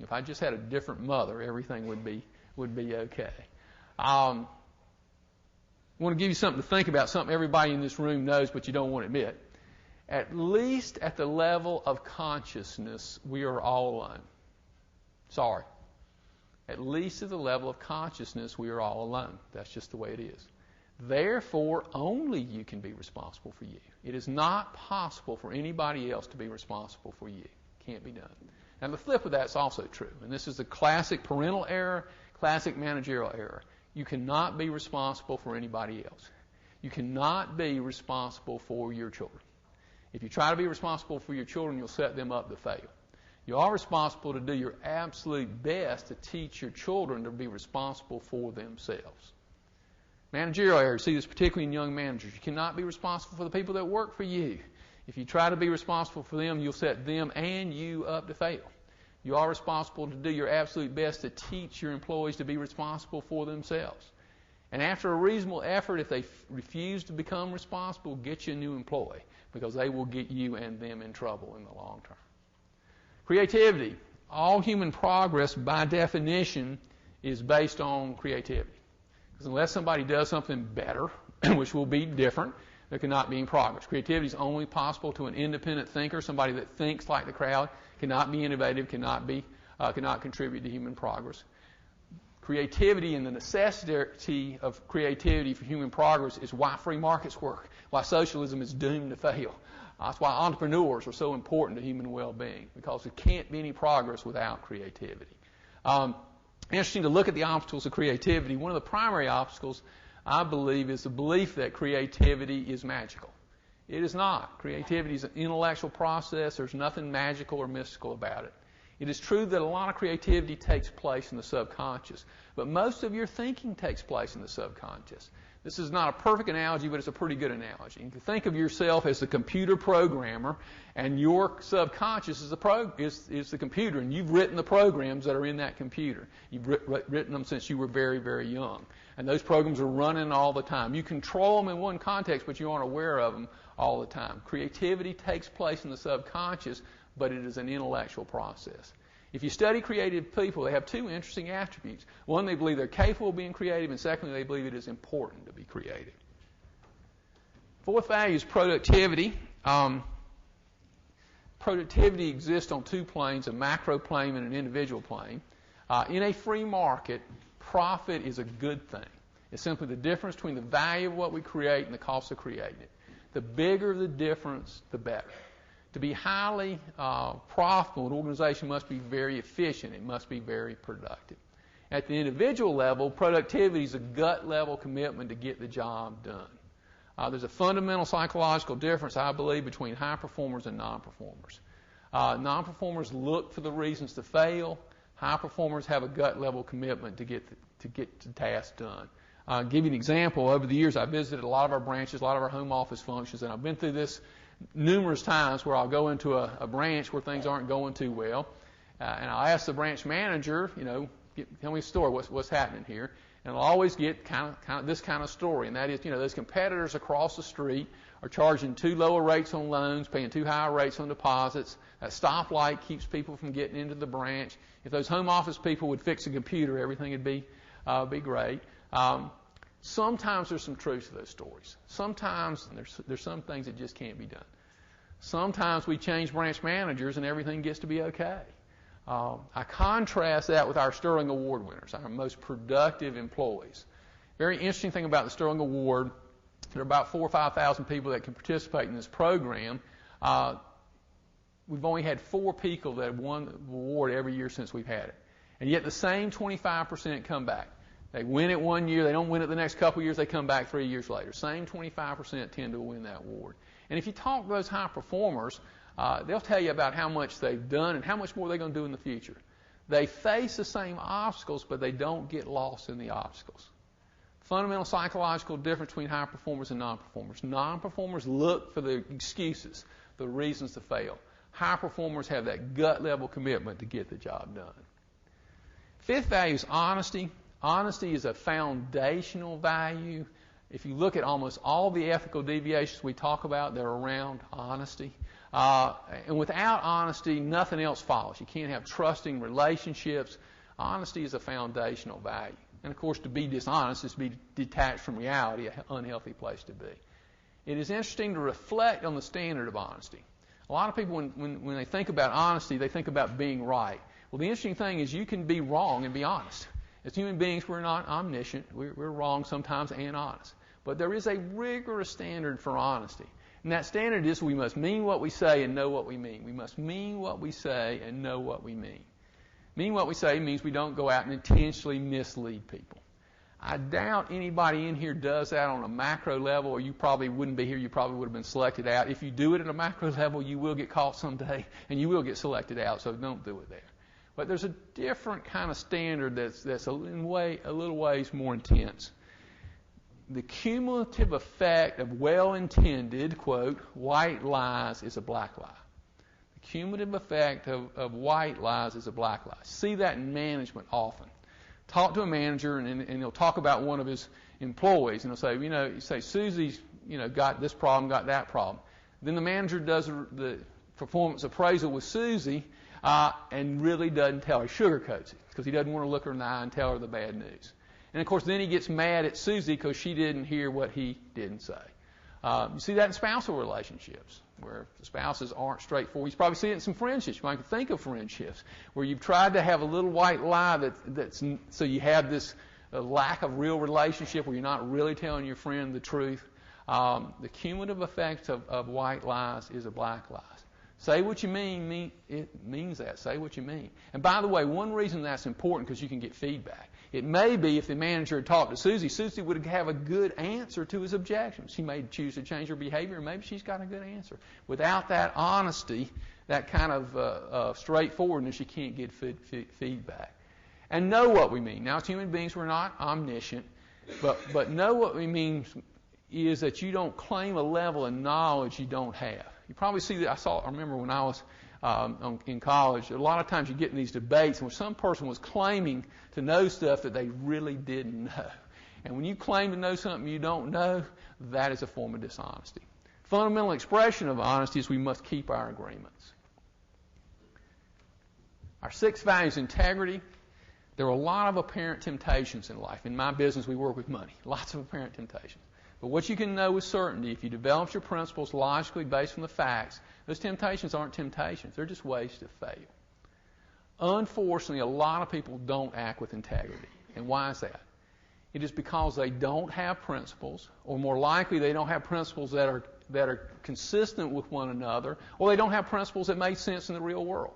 If I just had a different mother, everything would be okay. I want to give you something to think about, something everybody in this room knows but you don't want to admit. At least at the level of consciousness, we are all alone. Sorry. At least at the level of consciousness, we are all alone. That's just the way it is. Therefore, only you can be responsible for you. It is not possible for anybody else to be responsible for you. Can't be done. Now, the flip of that is also true. And this is the classic parental error, classic managerial error. You cannot be responsible for anybody else. You cannot be responsible for your children. If you try to be responsible for your children, you'll set them up to fail. You are responsible to do your absolute best to teach your children to be responsible for themselves. Managerial errors, see this particularly in young managers. You cannot be responsible for the people that work for you. If you try to be responsible for them, you'll set them and you up to fail. You are responsible to do your absolute best to teach your employees to be responsible for themselves. And after a reasonable effort, if they refuse to become responsible, get you a new employee, because they will get you and them in trouble in the long term. Creativity. All human progress, by definition, is based on creativity. Because unless somebody does something better, which will be different, there cannot be any progress. Creativity is only possible to an independent thinker, somebody that thinks like the crowd, cannot be innovative, cannot contribute to human progress. Creativity and the necessity of creativity for human progress is why free markets work, why socialism is doomed to fail. That's why entrepreneurs are so important to human well-being, because there can't be any progress without creativity. Interesting to look at the obstacles of creativity. One of the primary obstacles, I believe, is the belief that creativity is magical. It is not. Creativity is an intellectual process. There's nothing magical or mystical about it. It is true that a lot of creativity takes place in the subconscious, but most of your thinking takes place in the subconscious. This is not a perfect analogy, but it's a pretty good analogy. You can think of yourself as the computer programmer, and your subconscious is the computer, and you've written the programs that are in that computer. You've written them since you were very, very young, and those programs are running all the time. You control them in one context, but you aren't aware of them all the time. Creativity takes place in the subconscious, but it is an intellectual process. If you study creative people, they have two interesting attributes. One, they believe they're capable of being creative, and secondly, they believe it is important to be creative. Fourth value is productivity. Productivity exists on two planes, a macro plane and an individual plane. In a free market, profit is a good thing. It's simply the difference between the value of what we create and the cost of creating it. The bigger the difference, the better. To be highly profitable, an organization must be very efficient. It must be very productive. At the individual level, productivity is a gut-level commitment to get the job done. There's a fundamental psychological difference, I believe, between high performers and non-performers. Non-performers look for the reasons to fail. High performers have a gut-level commitment to get the task done. I'll give you an example. Over the years, I've visited a lot of our branches, a lot of our home office functions, and I've been through this numerous times where I'll go into a branch where things aren't going too well, and I'll ask the branch manager, tell me a story, what's happening here, and I'll always get kind of this kind of story, and that is, those competitors across the street are charging too low rates on loans, paying too high rates on deposits. That stoplight keeps people from getting into the branch. If those home office people would fix a computer, everything would be great. Sometimes there's some truth to those stories. Sometimes there's some things that just can't be done. Sometimes we change branch managers and everything gets to be okay. I contrast that with our Sterling Award winners, our most productive employees. Very interesting thing about the Sterling Award, there are about 4,000 or 5,000 people that can participate in this program. We've only had 4 people that have won the award every year since we've had it. And yet the same 25% come back. They win it one year, they don't win it the next couple of years, they come back 3 years later. Same 25% tend to win that award. And if you talk to those high performers, they'll tell you about how much they've done and how much more they're going to do in the future. They face the same obstacles, but they don't get lost in the obstacles. Fundamental psychological difference between high performers and non-performers. Non-performers look for the excuses, the reasons to fail. High performers have that gut-level commitment to get the job done. Fifth value is honesty. Honesty is a foundational value. If you look at almost all the ethical deviations we talk about, they're around honesty. And without honesty, nothing else follows. You can't have trusting relationships. Honesty is a foundational value. And, of course, to be dishonest is to be detached from reality, an unhealthy place to be. It is interesting to reflect on the standard of honesty. A lot of people, when they think about honesty, they think about being right. Well, the interesting thing is you can be wrong and be honest. As human beings, we're not omniscient. We're wrong sometimes and honest. But there is a rigorous standard for honesty. And that standard is we must mean what we say and know what we mean. We must mean what we say and know what we mean. Mean what we say means we don't go out and intentionally mislead people. I doubt anybody in here does that on a macro level, or you probably wouldn't be here. You probably would have been selected out. If you do it at a macro level, you will get caught someday, and you will get selected out, so don't do it there. But there's a different kind of standard that's a little ways more intense. The cumulative effect of well-intended, quote, white lies is a black lie. The cumulative effect of white lies is a black lie. See that in management often. Talk to a manager, and he'll talk about one of his employees, and he'll say, you say, Susie's, got this problem, got that problem. Then the manager does the performance appraisal with Susie, and really doesn't tell her. He sugarcoats it, because he doesn't want to look her in the eye and tell her the bad news. And, of course, then he gets mad at Susie because she didn't hear what he didn't say. You see that in spousal relationships, where the spouses aren't straightforward. You probably see it in some friendships. You might think of friendships where you've tried to have a little white lie that's so you have this lack of real relationship where you're not really telling your friend the truth. The cumulative effect of white lies is a black lie. Say what you mean, it means that. Say what you mean. And by the way, one reason that's important because you can get feedback. It may be if the manager had talked to Susie, Susie would have a good answer to his objections. She may choose to change her behavior, and maybe she's got a good answer. Without that honesty, that kind of straightforwardness, you can't get feedback. And know what we mean. Now, as human beings, we're not omniscient, but know what we mean is that you don't claim a level of knowledge you don't have. You probably see that. I remember when I was in college, a lot of times you get in these debates where some person was claiming to know stuff that they really didn't know. And when you claim to know something you don't know, that is a form of dishonesty. Fundamental expression of honesty is we must keep our agreements. Our sixth value is integrity. There are a lot of apparent temptations in life. In my business, we work with money. Lots of apparent temptations. But what you can know with certainty, if you develop your principles logically based on the facts, those temptations aren't temptations. They're just ways to fail. Unfortunately, a lot of people don't act with integrity. And why is that? It is because they don't have principles, or more likely they don't have principles that are consistent with one another, or they don't have principles that make sense in the real world.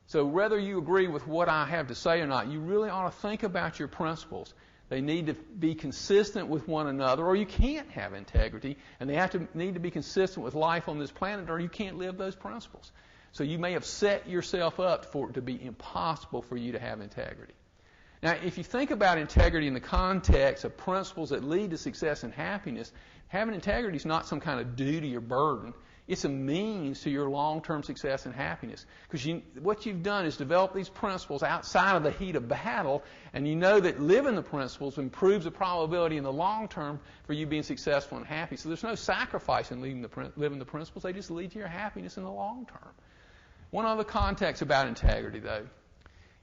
So whether you agree with what I have to say or not, you really ought to think about your principles. They need to be consistent with one another, or you can't have integrity, and they need to be consistent with life on this planet, or you can't live those principles. So you may have set yourself up for it to be impossible for you to have integrity. Now, if you think about integrity in the context of principles that lead to success and happiness, having integrity is not some kind of duty or burden. It's a means to your long-term success and happiness. Because what you've done is develop these principles outside of the heat of battle, and you know that living the principles improves the probability in the long term for you being successful and happy. So there's no sacrifice in living the principles. They just lead to your happiness in the long term. One other context about integrity, though.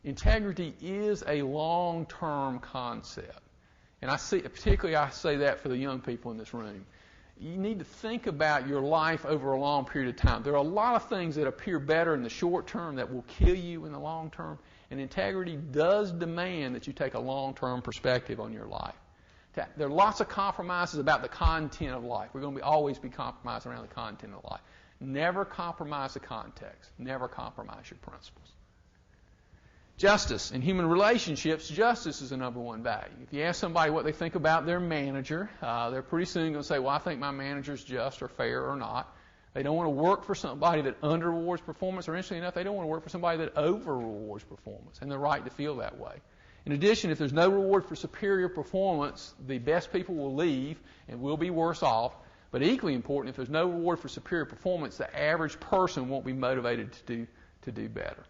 Integrity is a long-term concept. And I say that for the young people in this room. You need to think about your life over a long period of time. There are a lot of things that appear better in the short term that will kill you in the long term. And integrity does demand that you take a long-term perspective on your life. There are lots of compromises about the content of life. We're going to always be compromising around the content of life. Never compromise the context. Never compromise your principles. Justice. In human relationships, justice is the number one value. If you ask somebody what they think about their manager, they're pretty soon going to say, well, I think my manager's just or fair or not. They don't want to work for somebody that under-rewards performance, or interestingly enough, they don't want to work for somebody that over-rewards performance, and they're right to feel that way. In addition, if there's no reward for superior performance, the best people will leave and will be worse off. But equally important, if there's no reward for superior performance, the average person won't be motivated to do better.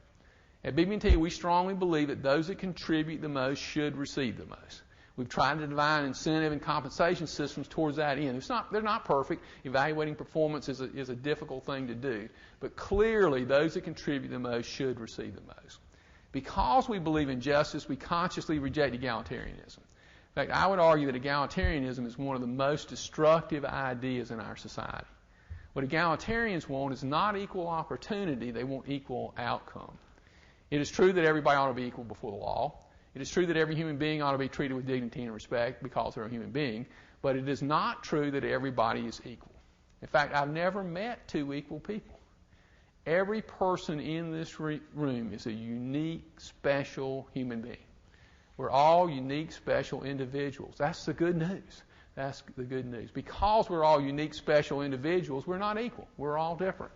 At BB&T, we strongly believe that those that contribute the most should receive the most. We've tried to design incentive and compensation systems towards that end. They're not perfect. Evaluating performance is a difficult thing to do. But clearly, those that contribute the most should receive the most. Because we believe in justice, we consciously reject egalitarianism. In fact, I would argue that egalitarianism is one of the most destructive ideas in our society. What egalitarians want is not equal opportunity. They want equal outcome. It is true that everybody ought to be equal before the law. It is true that every human being ought to be treated with dignity and respect because they're a human being. But it is not true that everybody is equal. In fact, I've never met two equal people. Every person in this room is a unique, special human being. We're all unique, special individuals. That's the good news. That's the good news. Because we're all unique, special individuals, we're not equal. We're all different.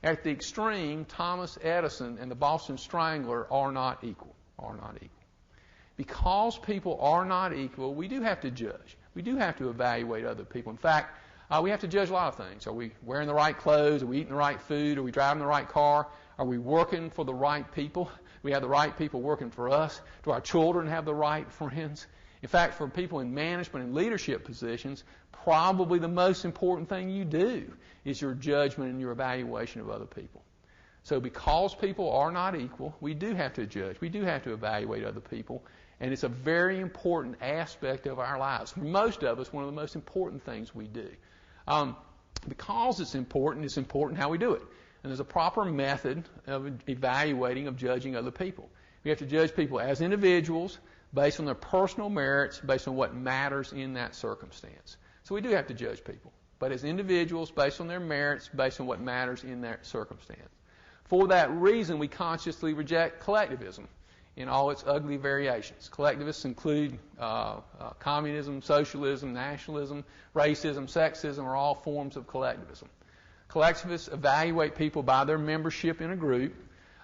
At the extreme, Thomas Edison and the Boston Strangler are not equal. Are not equal. Because people are not equal, we do have to judge. We do have to evaluate other people. In fact, we have to judge a lot of things. Are we wearing the right clothes? Are we eating the right food? Are we driving the right car? Are we working for the right people? Do we have the right people working for us? Do our children have the right friends? In fact, for people in management and leadership positions, probably the most important thing you do is your judgment and your evaluation of other people. So because people are not equal, we do have to judge. We do have to evaluate other people. And it's a very important aspect of our lives. For most of us, one of the most important things we do. Because it's important how we do it. And there's a proper method of evaluating, of judging other people. We have to judge people as individuals based on their personal merits, based on what matters in that circumstance. So we do have to judge people, but as individuals based on their merits, based on what matters in that circumstance. For that reason, we consciously reject collectivism in all its ugly variations. Collectivists include communism, socialism, nationalism, racism, sexism are all forms of collectivism. Collectivists evaluate people by their membership in a group.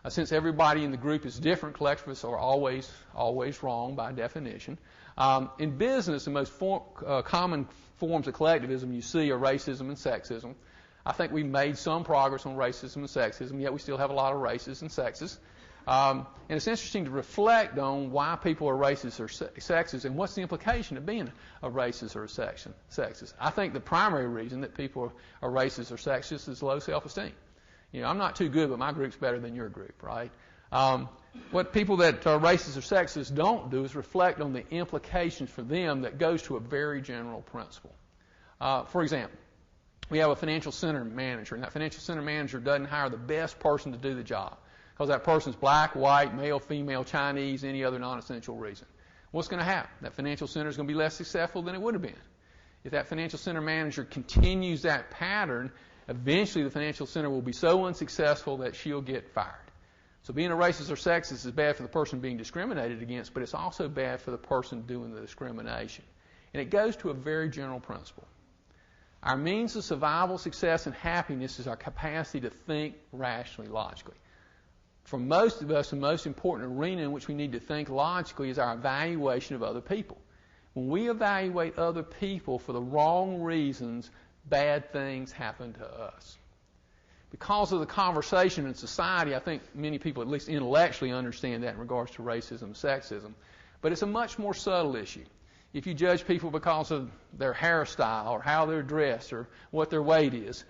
Since everybody in the group is different, collectivists are always wrong by definition. In business, the most common forms of collectivism you see are racism and sexism. I think we've made some progress on racism and sexism, yet we still have a lot of racists and sexists. And it's interesting to reflect on why people are racist or sexist and what's the implication of being a racist or a sexist. I think the primary reason that people are racist or sexist is low self-esteem. You know, I'm not too good, but my group's better than your group, right? What people that are racist or sexist don't do is reflect on the implications for them that goes to a very general principle. For example, we have a financial center manager, and that financial center manager doesn't hire the best person to do the job because that person's black, white, male, female, Chinese, any other non-essential reason. What's going to happen? That financial center is going to be less successful than it would have been. If that financial center manager continues that pattern, eventually the financial center will be so unsuccessful that she'll get fired. So being a racist or sexist is bad for the person being discriminated against, but it's also bad for the person doing the discrimination. And it goes to a very general principle. Our means of survival, success, and happiness is our capacity to think rationally, logically. For most of us, the most important arena in which we need to think logically is our evaluation of other people. When we evaluate other people for the wrong reasons, bad things happen to us. Because of the conversation in society, I think many people, at least intellectually, understand that in regards to racism and sexism. But it's a much more subtle issue. If you judge people because of their hairstyle or how they're dressed or what their weight is,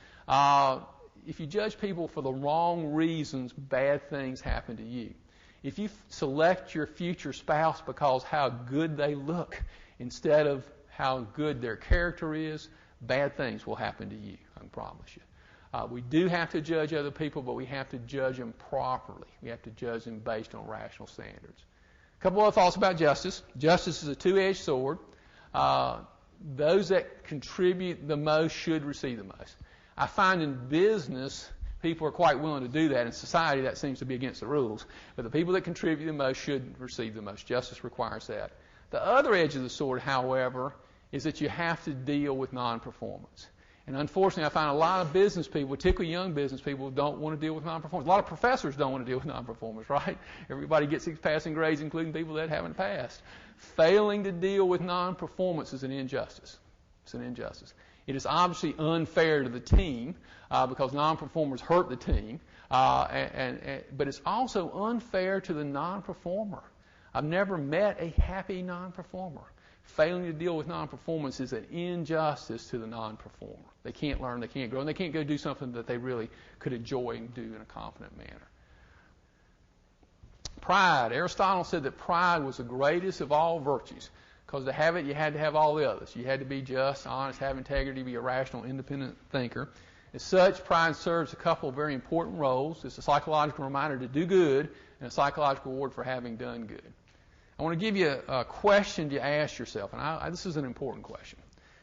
if you judge people for the wrong reasons, bad things happen to you. If you select your future spouse because how good they look instead of how good their character is, bad things will happen to you, I can promise you. We do have to judge other people, but we have to judge them properly. We have to judge them based on rational standards. A couple other thoughts about justice. Justice is a two-edged sword. Those that contribute the most should receive the most. I find in business, people are quite willing to do that. In society, that seems to be against the rules. But the people that contribute the most should receive the most. Justice requires that. The other edge of the sword, however, is that you have to deal with non-performance. And unfortunately, I find a lot of business people, particularly young business people, don't want to deal with non-performance. A lot of professors don't want to deal with non-performance, right? Everybody gets these passing grades, including people that haven't passed. Failing to deal with non-performance is an injustice. It's an injustice. It is obviously unfair to the team because non-performers hurt the team, but it's also unfair to the non-performer. I've never met a happy non-performer. Failing to deal with non-performance is an injustice to the non-performer. They can't learn, they can't grow, and they can't go do something that they really could enjoy and do in a confident manner. Pride. Aristotle said that pride was the greatest of all virtues because to have it, you had to have all the others. You had to be just, honest, have integrity, be a rational, independent thinker. As such, pride serves a couple of very important roles. It's a psychological reminder to do good and a psychological reward for having done good. I want to give you a question to ask yourself, and this is an important question.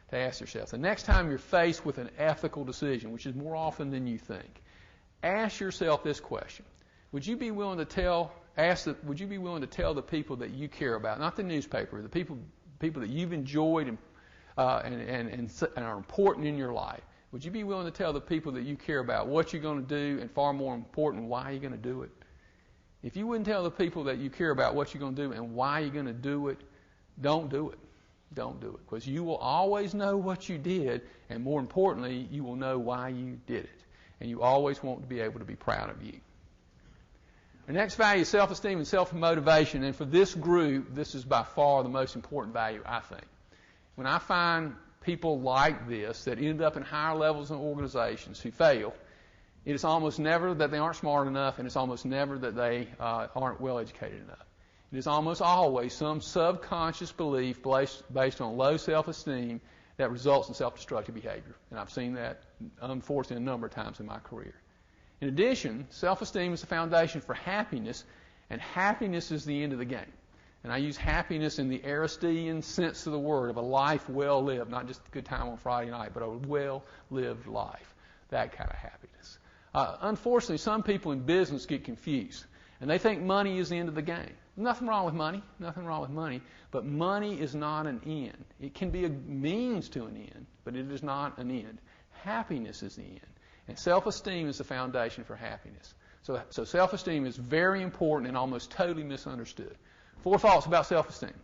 to ask yourself. The next time you're faced with an ethical decision, which is more often than you think, ask yourself this question. Would you be willing to tell the people that you care about, not the newspaper, the people that you've enjoyed and are important in your life, would you be willing to tell the people that you care about what you're going to do, and far more important, why you're going to do it? If you wouldn't tell the people that you care about what you're going to do and why you're going to do it, don't do it. Don't do it. Because you will always know what you did, and more importantly, you will know why you did it. And you always want to be able to be proud of you. The next value is self-esteem and self-motivation. And for this group, this is by far the most important value, I think. When I find people like this that end up in higher levels in organizations who fail, it is almost never that they aren't smart enough, and it's almost never that they aren't well educated enough. It is almost always some subconscious belief based on low self-esteem that results in self-destructive behavior. And I've seen that, unfortunately, a number of times in my career. In addition, self-esteem is the foundation for happiness, and happiness is the end of the game. And I use happiness in the Aristotelian sense of the word, of a life well lived, not just a good time on Friday night, but a well-lived life, that kind of happiness. Unfortunately, some people in business get confused, and they think money is the end of the game. Nothing wrong with money, but money is not an end. It can be a means to an end, but it is not an end. Happiness is the end, and self-esteem is the foundation for happiness. So self-esteem is very important and almost totally misunderstood. 4 thoughts about self-esteem.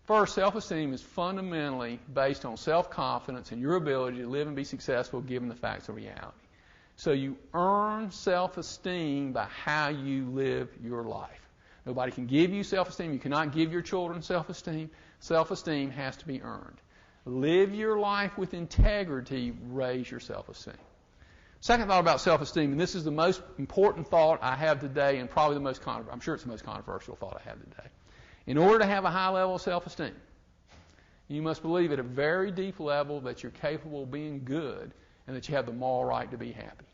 First, self-esteem is fundamentally based on self-confidence and your ability to live and be successful given the facts of reality. So you earn self-esteem by how you live your life. Nobody can give you self-esteem. You cannot give your children self-esteem. Self-esteem has to be earned. Live your life with integrity. Raise your self-esteem. Second thought about self-esteem, and this is the most important thought I have today, and probably I'm sure it's the most controversial thought I have today. In order to have a high level of self-esteem, you must believe at a very deep level that you're capable of being good and that you have the moral right to be happy.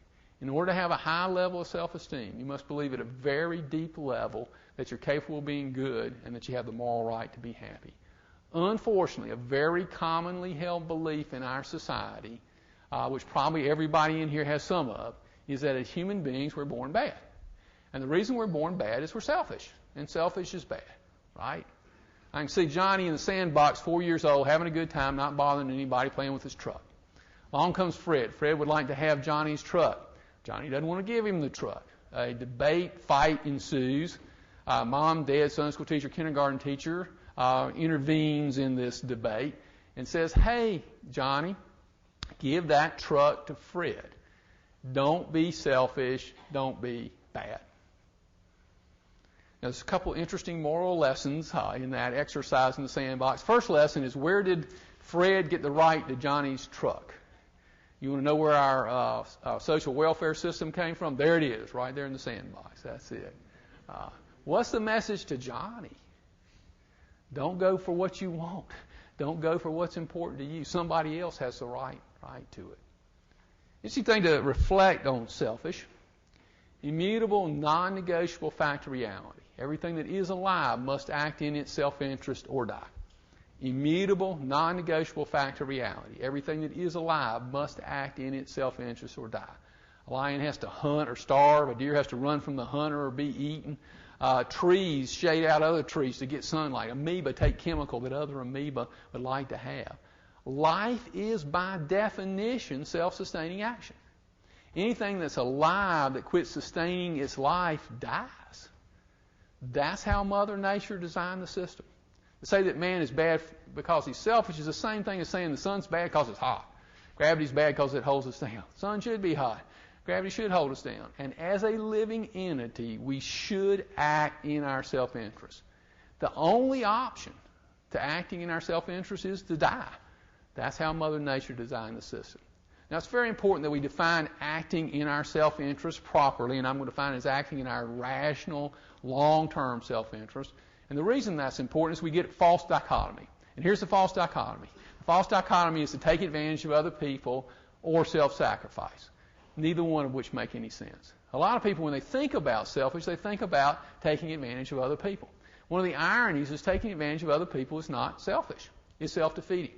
In order to have a high level of self-esteem, you must believe at a very deep level that you're capable of being good and that you have the moral right to be happy. Unfortunately, a very commonly held belief in our society, which probably everybody in here has some of, is that as human beings we're born bad. And the reason we're born bad is we're selfish, and selfish is bad, right? I can see Johnny in the sandbox, 4 years old, having a good time, not bothering anybody, playing with his truck. Along comes Fred. Fred would like to have Johnny's truck. Johnny doesn't want to give him the truck. A debate, fight ensues. Mom, dad, Sunday school teacher, kindergarten teacher intervenes in this debate and says, "Hey, Johnny, give that truck to Fred. Don't be selfish. Don't be bad." Now, there's a couple interesting moral lessons in that exercise in the sandbox. First lesson is, where did Fred get the right to Johnny's truck? You want to know where our social welfare system came from? There it is, right there in the sandbox. That's it. What's the message to Johnny? Don't go for what you want. Don't go for what's important to you. Somebody else has the right to it. Interesting thing to reflect on selfish. Immutable, non-negotiable fact of reality. Everything that is alive must act in its self-interest or die. Immutable, non-negotiable fact of reality. Everything that is alive must act in its self-interest or die. A lion has to hunt or starve. A deer has to run from the hunter or be eaten. Trees shade out other trees to get sunlight. Amoeba take chemical that other amoeba would like to have. Life is, by definition, self-sustaining action. Anything that's alive that quits sustaining its life dies. That's how Mother Nature designed the system. To say that man is bad because he's selfish is the same thing as saying the sun's bad because it's hot. Gravity's bad because it holds us down. The sun should be hot. Gravity should hold us down. And as a living entity, we should act in our self-interest. The only option to acting in our self-interest is to die. That's how Mother Nature designed the system. Now, it's very important that we define acting in our self-interest properly, and I'm going to define it as acting in our rational, long-term self-interest. And the reason that's important is we get false dichotomy. And here's the false dichotomy. The false dichotomy is to take advantage of other people or self-sacrifice, neither one of which make any sense. A lot of people, when they think about selfish, they think about taking advantage of other people. One of the ironies is taking advantage of other people is not selfish. It's self-defeating.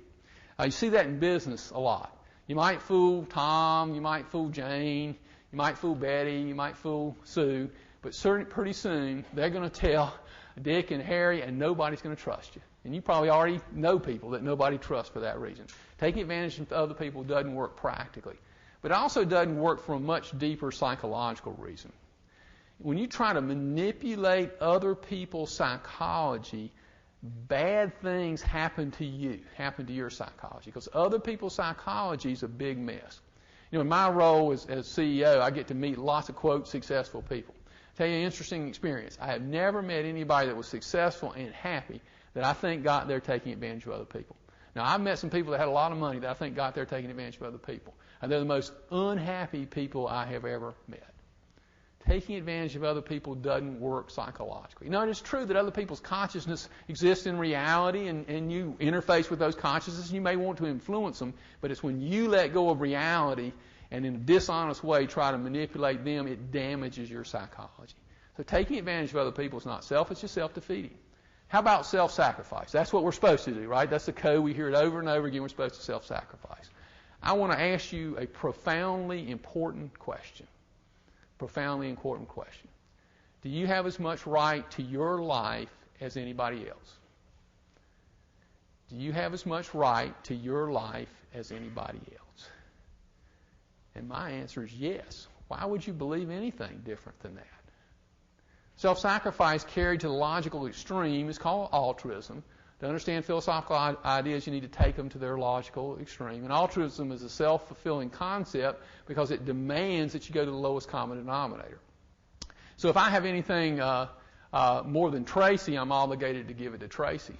You see that in business a lot. You might fool Tom, you might fool Jane, you might fool Betty, you might fool Sue, but pretty soon they're going to tell Dick and Harry, and nobody's going to trust you. And you probably already know people that nobody trusts for that reason. Taking advantage of other people doesn't work practically. But it also doesn't work for a much deeper psychological reason. When you try to manipulate other people's psychology, bad things happen to you, happen to your psychology, because other people's psychology is a big mess. You know, in my role as CEO, I get to meet lots of, quote, successful people. I'll tell you an interesting experience. I have never met anybody that was successful and happy that I think got there taking advantage of other people. Now, I've met some people that had a lot of money that I think got there taking advantage of other people. And they're the most unhappy people I have ever met. Taking advantage of other people doesn't work psychologically. Now, it is true that other people's consciousness exists in reality, and you interface with those consciousnesses, and you may want to influence them, but it's when you let go of reality and in a dishonest way try to manipulate them, it damages your psychology. So taking advantage of other people is not selfish, it's self-defeating. How about self-sacrifice? That's what we're supposed to do, right? That's the code. We hear it over and over again. We're supposed to self-sacrifice. I want to ask you a profoundly important question. Profoundly important question. Do you have as much right to your life as anybody else? Do you have as much right to your life as anybody else? And my answer is yes. Why would you believe anything different than that? Self-sacrifice carried to the logical extreme is called altruism. To understand philosophical ideas, you need to take them to their logical extreme. And altruism is a self-fulfilling concept because it demands that you go to the lowest common denominator. So if I have anything more than Tracy, I'm obligated to give it to Tracy.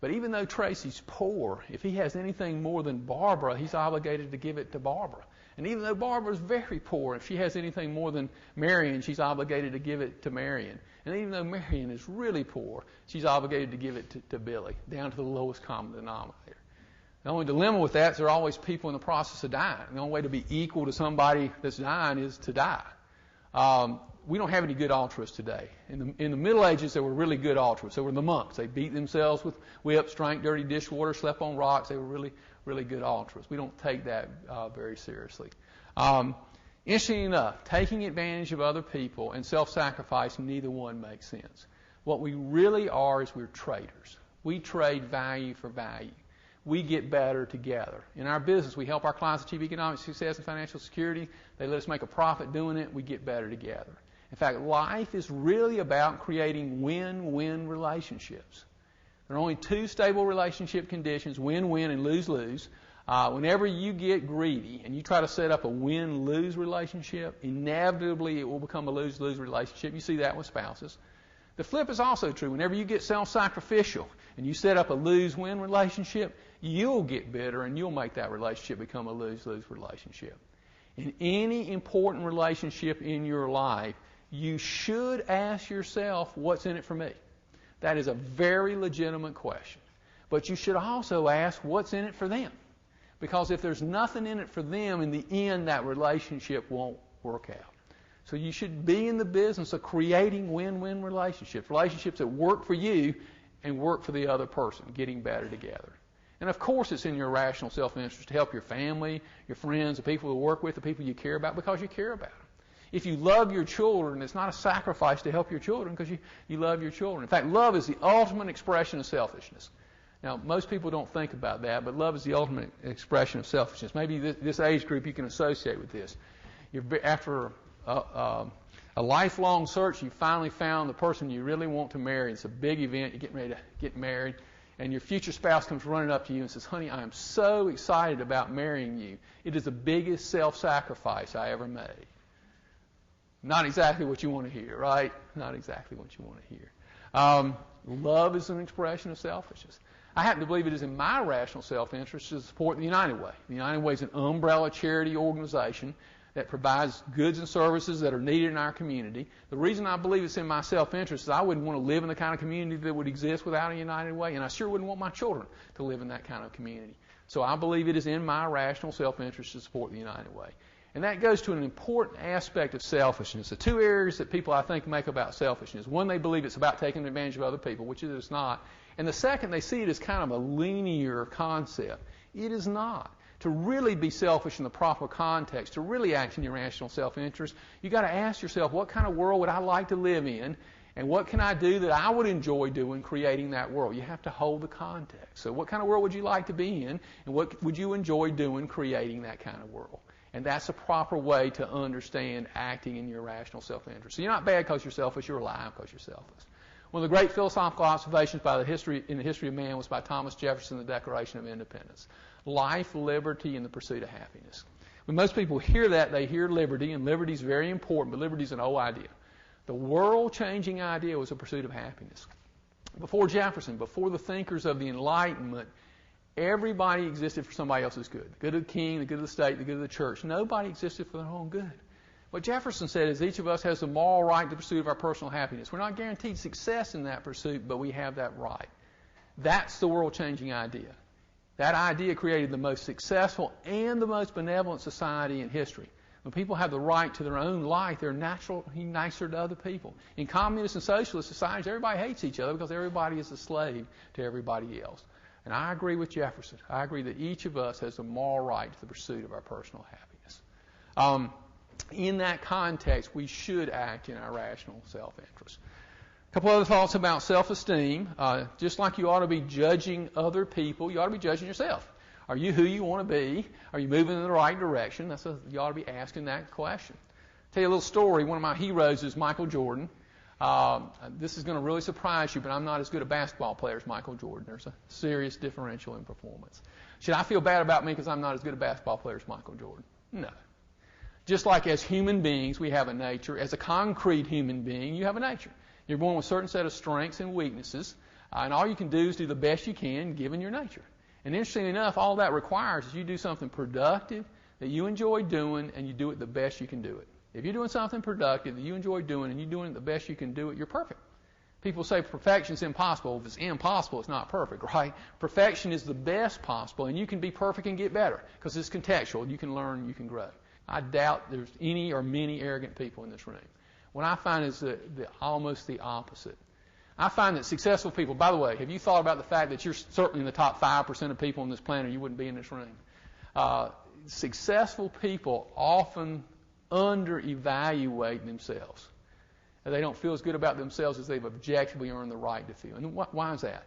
But even though Tracy's poor, if he has anything more than Barbara, he's obligated to give it to Barbara. And even though Barbara's very poor, if she has anything more than Marion, she's obligated to give it to Marion. And even though Marion is really poor, she's obligated to give it to Billy, down to the lowest common denominator. The only dilemma with that is there are always people in the process of dying. The only way to be equal to somebody that's dying is to die. We don't have any good altruists today. In the Middle Ages, there were really good altruists. There were the monks. They beat themselves with whips, drank dirty dishwater, slept on rocks. They were really good altruists. We don't take that very seriously. Interesting enough, taking advantage of other people and self-sacrifice, neither one makes sense. What we really are is we're traders. We trade value for value. We get better together. In our business, we help our clients achieve economic success and financial security. They let us make a profit doing it. We get better together. In fact, life is really about creating win-win relationships. There are only two stable relationship conditions, win-win and lose-lose. Whenever you get greedy and you try to set up a win-lose relationship, inevitably it will become a lose-lose relationship. You see that with spouses. The flip is also true. Whenever you get self-sacrificial and you set up a lose-win relationship, you'll get bitter and you'll make that relationship become a lose-lose relationship. In any important relationship in your life, you should ask yourself, what's in it for me? That is a very legitimate question. But you should also ask, what's in it for them? Because if there's nothing in it for them, in the end, that relationship won't work out. So you should be in the business of creating win-win relationships, relationships that work for you and work for the other person, getting better together. And of course it's in your rational self-interest to help your family, your friends, the people you work with, the people you care about, because you care about them. If you love your children, it's not a sacrifice to help your children because you love your children. In fact, love is the ultimate expression of selfishness. Now, most people don't think about that, but love is the ultimate expression of selfishness. Maybe this age group you can associate with this. After a lifelong search, you finally found the person you really want to marry. It's a big event. You're getting ready to get married. And your future spouse comes running up to you and says, honey, I am so excited about marrying you. It is the biggest self-sacrifice I ever made. Not exactly what you want to hear, right? Not exactly what you want to hear. Love is an expression of selfishness. I happen to believe it is in my rational self-interest to support the United Way. The United Way is an umbrella charity organization that provides goods and services that are needed in our community. The reason I believe it's in my self-interest is I wouldn't want to live in the kind of community that would exist without a United Way, and I sure wouldn't want my children to live in that kind of community. So I believe it is in my rational self-interest to support the United Way. And that goes to an important aspect of selfishness. The two areas that people, I think, make about selfishness. One, they believe it's about taking advantage of other people, which it is not. And the second, they see it as kind of a linear concept. It is not. To really be selfish in the proper context, to really act in your rational self-interest, you've got to ask yourself, what kind of world would I like to live in? And what can I do that I would enjoy doing creating that world? You have to hold the context. So what kind of world would you like to be in? And what would you enjoy doing creating that kind of world? And that's a proper way to understand acting in your rational self-interest. So you're not bad because you're selfish, you're alive because you're selfish. One of the great philosophical observations in the history of man was by Thomas Jefferson in the Declaration of Independence. Life, liberty, and the pursuit of happiness. When most people hear that, they hear liberty, and liberty is very important, but liberty is an old idea. The world-changing idea was the pursuit of happiness. Before Jefferson, before the thinkers of the Enlightenment, everybody existed for somebody else's good. The good of the king, the good of the state, the good of the church. Nobody existed for their own good. What Jefferson said is each of us has the moral right to the pursuit of our personal happiness. We're not guaranteed success in that pursuit, but we have that right. That's the world-changing idea. That idea created the most successful and the most benevolent society in history. When people have the right to their own life, they're naturally nicer to other people. In communist and socialist societies, everybody hates each other because everybody is a slave to everybody else. And I agree with Jefferson. I agree that each of us has a moral right to the pursuit of our personal happiness. In that context, we should act in our rational self-interest. A couple other thoughts about self-esteem. Just like you ought to be judging other people, you ought to be judging yourself. Are you who you want to be? Are you moving in the right direction? You ought to be asking that question. I'll tell you a little story. One of my heroes is Michael Jordan. This is going to really surprise you, but I'm not as good a basketball player as Michael Jordan. There's a serious differential in performance. Should I feel bad about me because I'm not as good a basketball player as Michael Jordan? No. Just like as human beings, we have a nature. As a concrete human being, you have a nature. You're born with a certain set of strengths and weaknesses, and all you can do is do the best you can given your nature. And interestingly enough, all that requires is you do something productive that you enjoy doing, and you do it the best you can do it. If you're doing something productive that you enjoy doing, and you're doing it the best you can do it, you're perfect. People say perfection is impossible. If it's impossible, it's not perfect, right? Perfection is the best possible, and you can be perfect and get better because it's contextual. You can learn, you can grow. I doubt there's any or many arrogant people in this room. What I find is almost the opposite. I find that successful people, by the way, have you thought about the fact that you're certainly in the top 5% of people on this planet, or you wouldn't be in this room? Successful people often under-evaluate themselves. They don't feel as good about themselves as they've objectively earned the right to feel. And why is that?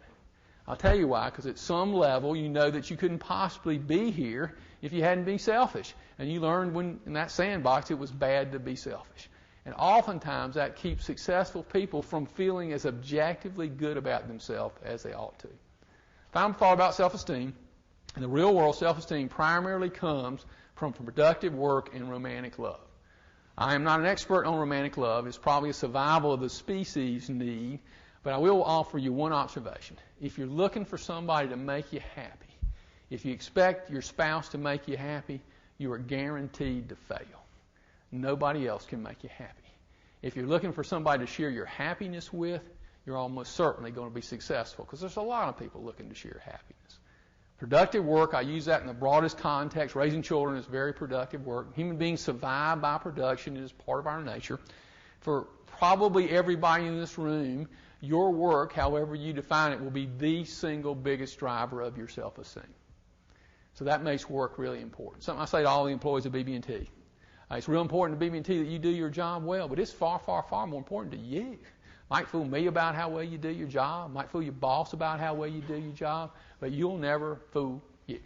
I'll tell you why. Because at some level, you know that you couldn't possibly be here if you hadn't been selfish. And you learned when in that sandbox it was bad to be selfish. And oftentimes that keeps successful people from feeling as objectively good about themselves as they ought to. Final thought about self-esteem. In the real world, self-esteem primarily comes from productive work and romantic love. I am not an expert on romantic love. It's probably a survival of the species need. But I will offer you one observation. If you're looking for somebody to make you happy, if you expect your spouse to make you happy, you are guaranteed to fail. Nobody else can make you happy. If you're looking for somebody to share your happiness with, you're almost certainly going to be successful because there's a lot of people looking to share happiness. Productive work, I use that in the broadest context. Raising children is very productive work. Human beings survive by production. It is part of our nature. For probably everybody in this room, your work, however you define it, will be the single biggest driver of your self-esteem. So that makes work really important. Something I say to all the employees of BB&T. It's real important to BB&T that you do your job well, but it's far, far, far more important to you. Might fool me about how well you do your job. Might fool your boss about how well you do your job, but you'll never fool you.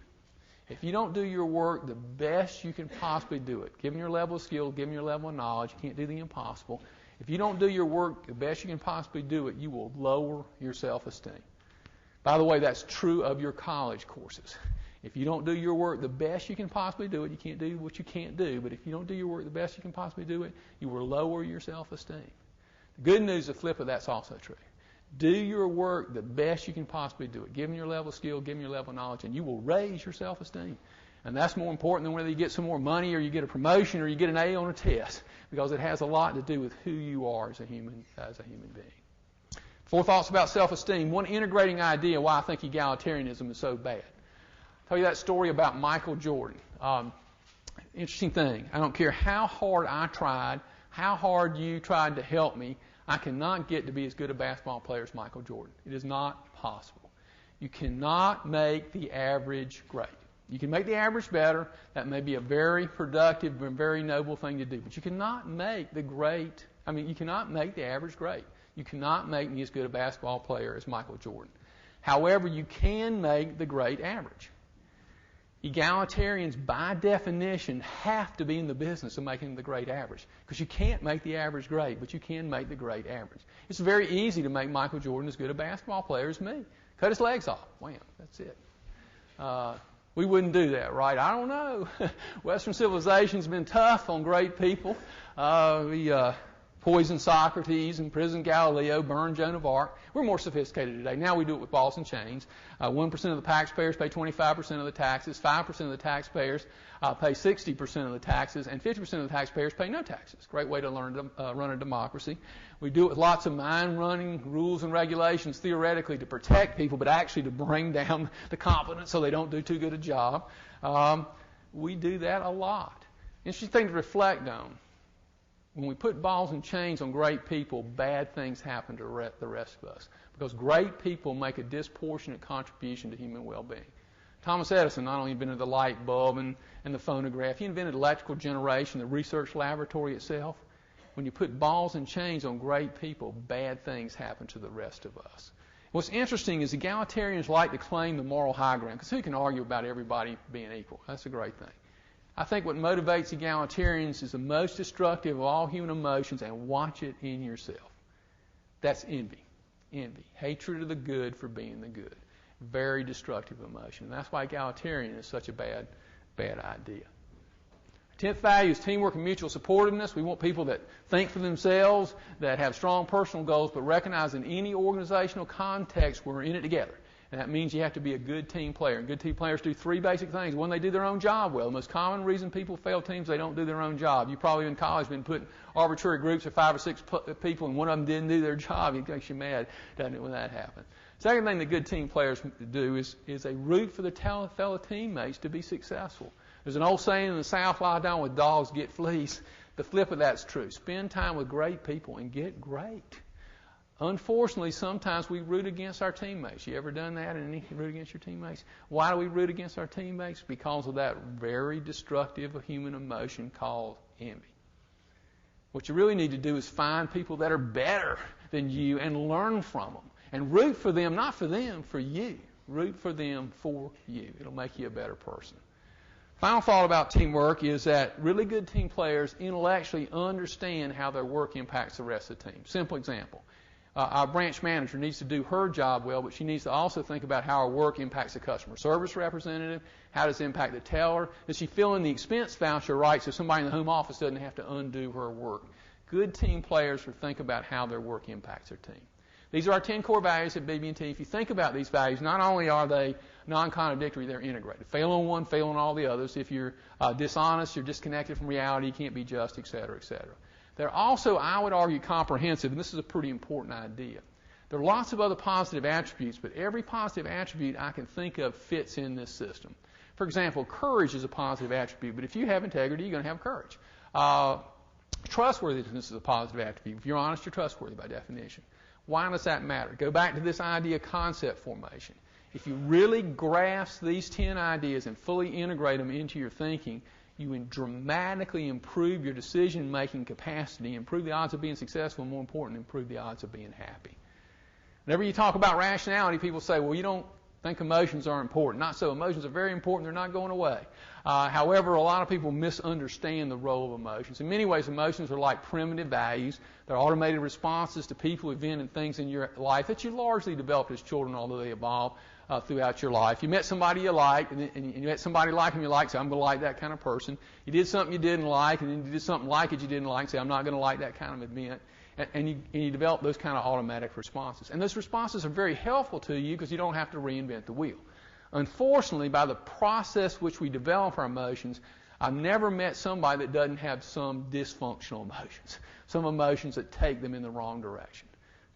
If you don't do your work the best you can possibly do it, given your level of skill, given your level of knowledge, you can't do the impossible. If you don't do your work the best you can possibly do it, you will lower your self-esteem. By the way, that's true of your college courses. If you don't do your work the best you can possibly do it, you can't do what you can't do, but if you don't do your work the best you can possibly do it, you will lower your self-esteem. The good news, the flip of that's also true. Do your work the best you can possibly do it, given your level of skill, given your level of knowledge, and you will raise your self-esteem. And that's more important than whether you get some more money or you get a promotion or you get an A on a test, because it has a lot to do with who you are as a human being. 4 thoughts about self-esteem. One integrating idea why I think egalitarianism is so bad. I'll tell you that story about Michael Jordan. Interesting thing. I don't care how hard I tried, how hard you tried to help me, I cannot get to be as good a basketball player as Michael Jordan. It is not possible. You cannot make the average great. You can make the average better. That may be a very productive and very noble thing to do. But you cannot make you cannot make the average great. You cannot make me as good a basketball player as Michael Jordan. However, you can make the great average. Egalitarians, by definition, have to be in the business of making the great average. Because you can't make the average great, but you can make the great average. It's very easy to make Michael Jordan as good a basketball player as me. Cut his legs off. Wham, that's it. We wouldn't do that, right? I don't know. Western civilization's been tough on great people. We poisoned Socrates, imprisoned Galileo, burned Joan of Arc. We're more sophisticated today. Now we do it with balls and chains. 1% of the taxpayers pay 25% of the taxes. 5% of the taxpayers pay 60% of the taxes. And 50% of the taxpayers pay no taxes. Great way to run a democracy. We do it with lots of mind-running rules and regulations, theoretically to protect people, but actually to bring down the competence so they don't do too good a job. We do that a lot. Interesting thing to reflect on. When we put balls and chains on great people, bad things happen to the rest of us. Because great people make a disproportionate contribution to human well-being. Thomas Edison not only invented the light bulb and the phonograph, he invented electrical generation, the research laboratory itself. When you put balls and chains on great people, bad things happen to the rest of us. What's interesting is egalitarians like to claim the moral high ground, because who can argue about everybody being equal? That's a great thing. I think what motivates egalitarians is the most destructive of all human emotions, and watch it in yourself. That's envy. Envy. Hatred of the good for being the good. Very destructive emotion. And that's why egalitarian is such a bad idea. 10th value is teamwork and mutual supportiveness. We want people that think for themselves, that have strong personal goals, but recognize in any organizational context we're in it together. And that means you have to be a good team player. And good team players do three basic things. One, they do their own job well. The most common reason people fail teams, they don't do their own job. You probably in college been put in arbitrary groups of 5 or 6 people, and one of them didn't do their job. It makes you mad, doesn't it, when that happens? Second thing that good team players do is they root for their fellow teammates to be successful. There's an old saying in the South, lie down with dogs, get fleas. The flip of that's true. Spend time with great people and get great. Unfortunately, sometimes we root against our teammates. You ever done that and root against your teammates? Why do we root against our teammates? Because of that very destructive human emotion called envy. What you really need to do is find people that are better than you and learn from them. And root for them, not for them, for you. Root for them for you. It'll make you a better person. Final thought about teamwork is that really good team players intellectually understand how their work impacts the rest of the team. Simple example. Our branch manager needs to do her job well, but she needs to also think about how her work impacts the customer service representative. How does it impact the teller? Does she fill in the expense voucher right so somebody in the home office doesn't have to undo her work? Good team players will think about how their work impacts their team. These are our 10 core values at BB&T. If you think about these values, not only are they non-contradictory, they're integrated. Fail on one, fail on all the others. If you're dishonest, you're disconnected from reality, you can't be just, et cetera, et cetera. They're also, I would argue, comprehensive, and this is a pretty important idea. There are lots of other positive attributes, but every positive attribute I can think of fits in this system. For example, courage is a positive attribute, but if you have integrity, you're going to have courage. Trustworthiness is a positive attribute. If you're honest, you're trustworthy by definition. Why does that matter? Go back to this idea of concept formation. If you really grasp these 10 ideas and fully integrate them into your thinking, you dramatically improve your decision-making capacity, improve the odds of being successful, and more important, improve the odds of being happy. Whenever you talk about rationality, people say, well, you don't think emotions are important. Not so. Emotions are very important. They're not going away. However, a lot of people misunderstand the role of emotions. In many ways, emotions are like primitive values. They're automated responses to people, events, and things in your life that you largely developed as children, although they evolve throughout your life. You met somebody you liked, and you met somebody like him you like, say, I'm going to like that kind of person. You did something you didn't like, and then you did something like it you didn't like, say, I'm not going to like that kind of event. And you develop those kind of automatic responses. And those responses are very helpful to you because you don't have to reinvent the wheel. Unfortunately, by the process which we develop our emotions, I've never met somebody that doesn't have some dysfunctional emotions, some emotions that take them in the wrong direction.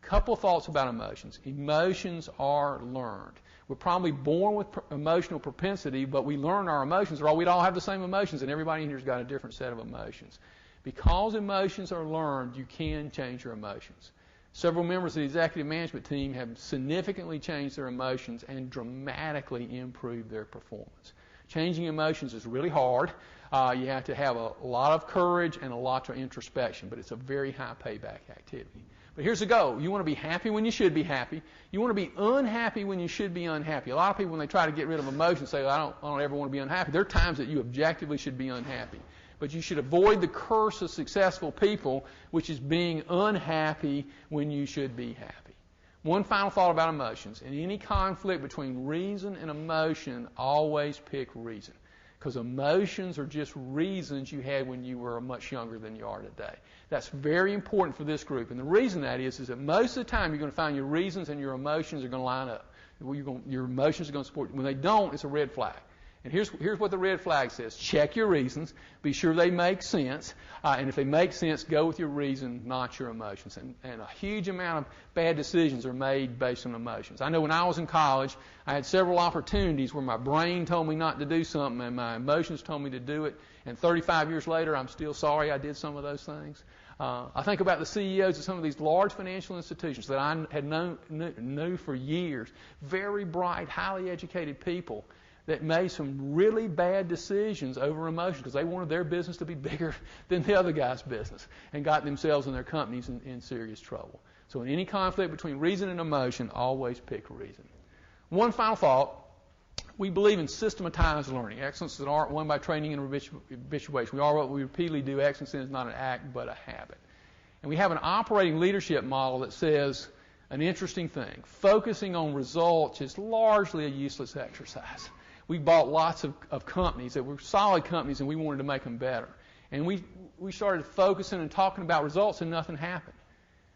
Couple thoughts about emotions. Emotions are learned. We're probably born with emotional propensity, but we learn our emotions, or we'd all have the same emotions, and everybody in here's got a different set of emotions. Because emotions are learned, you can change your emotions. Several members of the executive management team have significantly changed their emotions and dramatically improved their performance. Changing emotions is really hard. You have to have a lot of courage and a lot of introspection, but it's a very high payback activity. But here's the goal. You want to be happy when you should be happy. You want to be unhappy when you should be unhappy. A lot of people, when they try to get rid of emotions, say, I don't ever want to be unhappy. There are times that you objectively should be unhappy. But you should avoid the curse of successful people, which is being unhappy when you should be happy. One final thought about emotions. In any conflict between reason and emotion, always pick reason. Because emotions are just reasons you had when you were much younger than you are today. That's very important for this group. And the reason that is that most of the time you're going to find your reasons and your emotions are going to line up. Your emotions are going to support you. When they don't, it's a red flag. And here's what the red flag says. Check your reasons. Be sure they make sense. And if they make sense, go with your reason, not your emotions. And a huge amount of bad decisions are made based on emotions. I know when I was in college, I had several opportunities where my brain told me not to do something and my emotions told me to do it. And 35 years later, I'm still sorry I did some of those things. I think about the CEOs of some of these large financial institutions that I had knew for years. Very bright, highly educated people that made some really bad decisions over emotion because they wanted their business to be bigger than the other guy's business and got themselves and their companies in serious trouble. So in any conflict between reason and emotion, always pick reason. One final thought. We believe in systematized learning. Excellence is an art won by training and habituation. We are what we repeatedly do. Excellence is not an act but a habit. And we have an operating leadership model that says an interesting thing. Focusing on results is largely a useless exercise. We bought lots of companies that were solid companies and we wanted to make them better. And we started focusing and talking about results and nothing happened.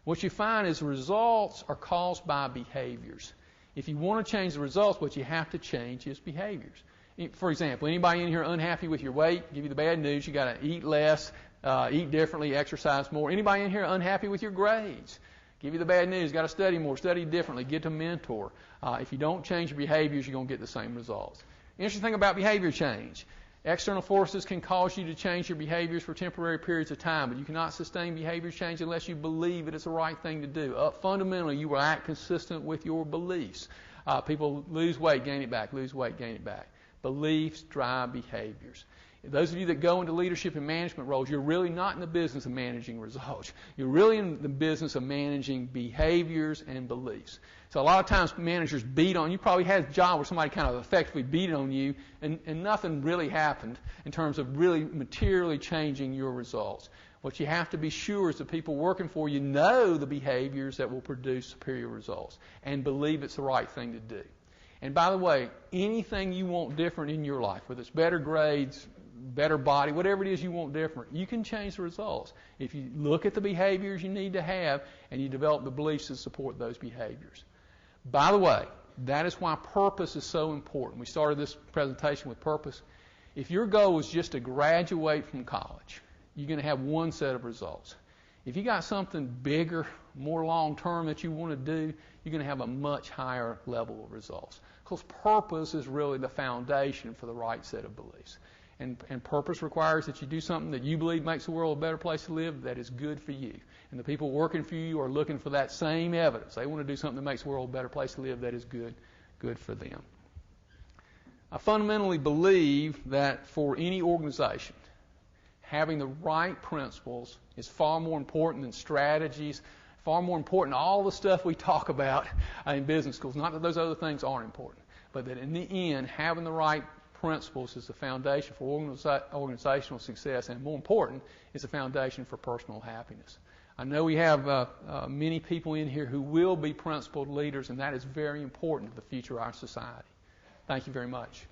What you find is results are caused by behaviors. If you want to change the results, what you have to change is behaviors. For example, anybody in here unhappy with your weight? Give you the bad news. You got to eat less, eat differently, exercise more. Anybody in here unhappy with your grades? Give you the bad news. Got to study more, study differently, get a mentor. If you don't change your behaviors, you're going to get the same results. Interesting thing about behavior change. External forces can cause you to change your behaviors for temporary periods of time, but you cannot sustain behavior change unless you believe it is the right thing to do. Fundamentally, you will act consistent with your beliefs. People lose weight, gain it back, lose weight, gain it back. Beliefs drive behaviors. Those of you that go into leadership and management roles, you're really not in the business of managing results. You're really in the business of managing behaviors and beliefs. So a lot of times managers beat on you. Probably had a job where somebody kind of effectively beat on you, and nothing really happened in terms of really materially changing your results. What you have to be sure is the people working for you know the behaviors that will produce superior results and believe it's the right thing to do. And by the way, anything you want different in your life, whether it's better grades, better body, whatever it is you want different, you can change the results if you look at the behaviors you need to have and you develop the beliefs to support those behaviors. By the way, that is why purpose is so important. We started this presentation with purpose. If your goal is just to graduate from college, you're going to have one set of results. If you got something bigger, more long-term that you want to do, you're going to have a much higher level of results. Because purpose is really the foundation for the right set of beliefs. And purpose requires that you do something that you believe makes the world a better place to live that is good for you. And the people working for you are looking for that same evidence. They want to do something that makes the world a better place to live that is good for them. I fundamentally believe that for any organization, having the right principles is far more important than strategies, far more important than all the stuff we talk about in business schools. Not that those other things aren't important, but that in the end, having the right principles is the foundation for organizational success, and more important, is the foundation for personal happiness. I know we have many people in here who will be principled leaders, and that is very important to the future of our society. Thank you very much.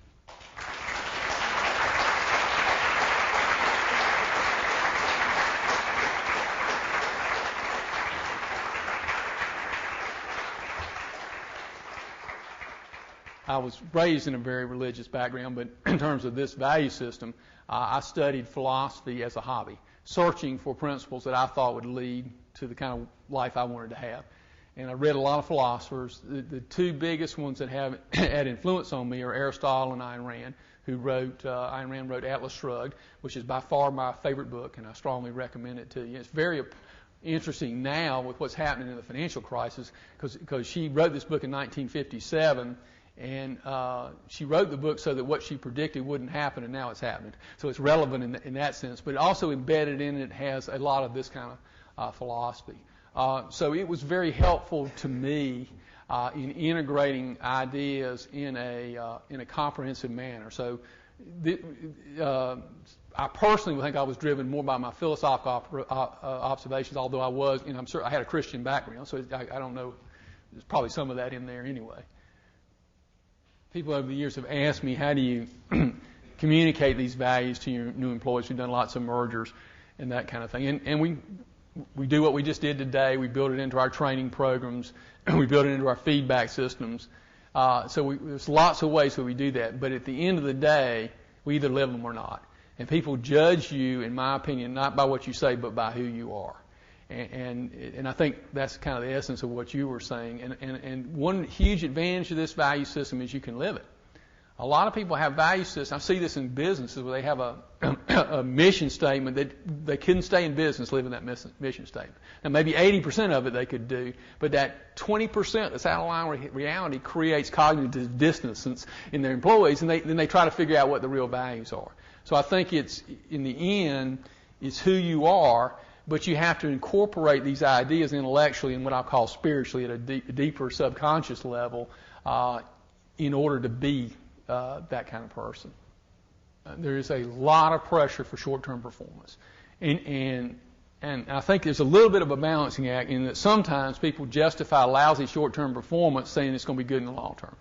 I was raised in a very religious background, but in terms of this value system, I studied philosophy as a hobby, searching for principles that I thought would lead to the kind of life I wanted to have. And I read a lot of philosophers. The two biggest ones that have had influence on me are Aristotle and Ayn Rand, who wrote, Ayn Rand wrote Atlas Shrugged, which is by far my favorite book, and I strongly recommend it to you. It's very interesting now with what's happening in the financial crisis, because she wrote this book in 1957, And she wrote the book so that what she predicted wouldn't happen, and now it's happening. So it's relevant in that sense. But also embedded in it has a lot of this kind of philosophy. So it was very helpful to me in integrating ideas in a comprehensive manner. So I personally think I was driven more by my philosophical observations, although I was, I'm sure I had a Christian background, so I don't know. There's probably some of that in there anyway. People over the years have asked me, how do you communicate these values to your new employees? We've done lots of mergers and that kind of thing. And we do what we just did today. We build it into our training programs. We build it into our feedback systems. There's lots of ways that we do that. But at the end of the day, we either live them or not. And people judge you, in my opinion, not by what you say, but by who you are. And I think that's kind of the essence of what you were saying. And one huge advantage of this value system is you can live it. A lot of people have value systems. I see this in businesses where they have a mission statement that they couldn't stay in business living that mission statement. And maybe 80% of it they could do, but that 20% that's out of line with reality creates cognitive dissonance in their employees, and then they try to figure out what the real values are. So I think it's, in the end, it's who you are, but you have to incorporate these ideas intellectually and what I call spiritually at a deeper subconscious level in order to be that kind of person. There is a lot of pressure for short-term performance. And I think there's a little bit of a balancing act in that sometimes people justify lousy short-term performance saying it's going to be good in the long term.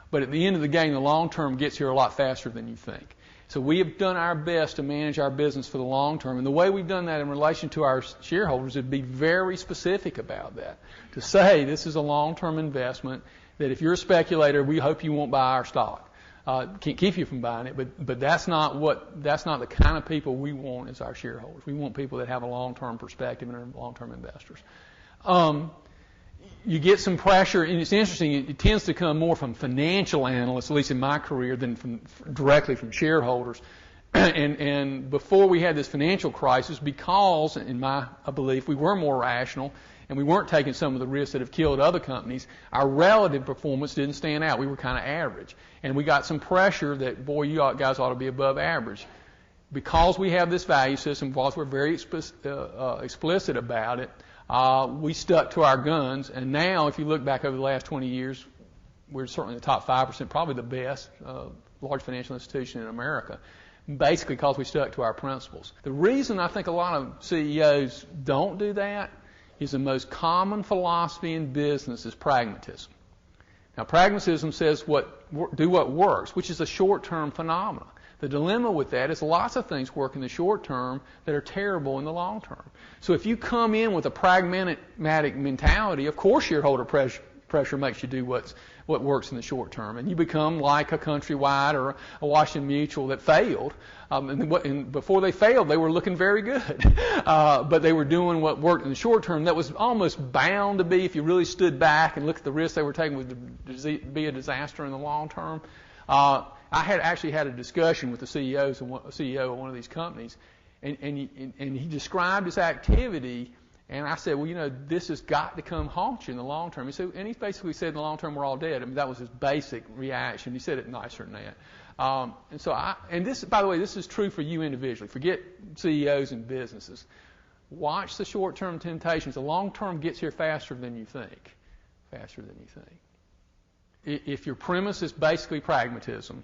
But at the end of the game, the long term gets here a lot faster than you think. So we have done our best to manage our business for the long term. And the way we've done that in relation to our shareholders is to be very specific about that. To say this is a long-term investment, that if you're a speculator, we hope you won't buy our stock. Can't keep you from buying it, but that's not the kind of people we want as our shareholders. We want people that have a long-term perspective and are long-term investors. You get some pressure, and it's interesting, it tends to come more from financial analysts, at least in my career, than directly from shareholders. And before we had this financial crisis, because, in my belief, we were more rational and we weren't taking some of the risks that have killed other companies, our relative performance didn't stand out. We were kind of average. And we got some pressure that, boy, you guys ought to be above average. Because we have this value system, because we're very explicit about it, we stuck to our guns. And now, if you look back over the last 20 years, we're certainly in the top 5%, probably the best large financial institution in America, basically because we stuck to our principles. The reason I think a lot of CEOs don't do that is the most common philosophy in business is pragmatism. Now, pragmatism says do what works, which is a short-term phenomenon. The dilemma with that is lots of things work in the short term that are terrible in the long term. So if you come in with a pragmatic mentality, of course shareholder pressure makes you do what works in the short term. And you become like a Countrywide or a Washington Mutual that failed. And before they failed, they were looking very good. But they were doing what worked in the short term. That was almost bound to be, if you really stood back and looked at the risks they were taking, would be a disaster in the long term. I had actually had a discussion with the CEO of one of these companies, and he described his activity, and I said, well, this has got to come haunt you in the long term. He basically said in the long term we're all dead. I mean, that was his basic reaction. He said it nicer than that. And this, by the way, this is true for you individually. Forget CEOs and businesses. Watch the short-term temptations. The long term gets here faster than you think. Faster than you think. If your premise is basically pragmatism,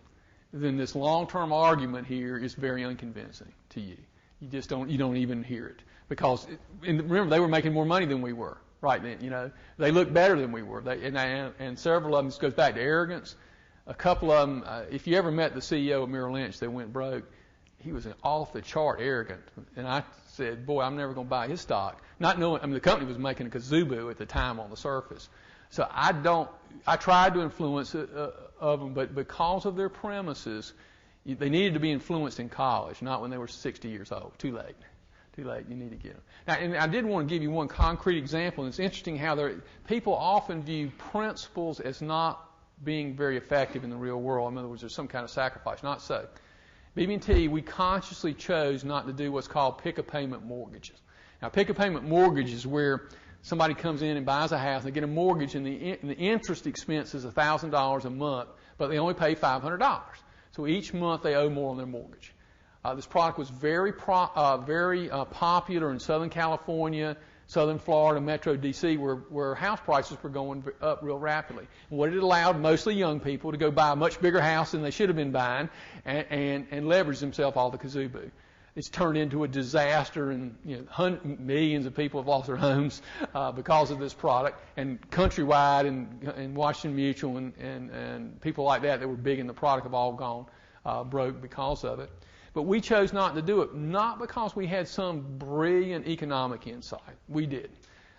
then this long-term argument here is very unconvincing to you. You don't even hear it. Because, remember, they were making more money than we were right then. They looked better than we were. And several of them, this goes back to arrogance. A couple of them, if you ever met the CEO of Merrill Lynch that went broke, he was off-the-chart arrogant. And I said, boy, I'm never going to buy his stock. Not knowing, the company was making a kazoo at the time on the surface. So I tried to influence of them, but because of their premises, they needed to be influenced in college, not when they were 60 years old. Too late. You need to get them. Now, and I did want to give you one concrete example. And it's interesting how people often view principles as not being very effective in the real world. In other words, there's some kind of sacrifice. Not so. BB&T, we consciously chose not to do what's called pick-a-payment mortgages. Now, pick-a-payment mortgage is where somebody comes in and buys a house, they get a mortgage, and the interest expense is $1,000 a month, but they only pay $500. So each month they owe more on their mortgage. This product was very popular in Southern California, Southern Florida, Metro D.C., where house prices were going up real rapidly. And what it allowed mostly young people to go buy a much bigger house than they should have been and leverage themselves all the kazoo. It's turned into a disaster, and millions of people have lost their homes because of this product. And Countrywide and Washington Mutual and people like that were big in the product have all gone broke because of it. But we chose not to do it, not because we had some brilliant economic insight. We did.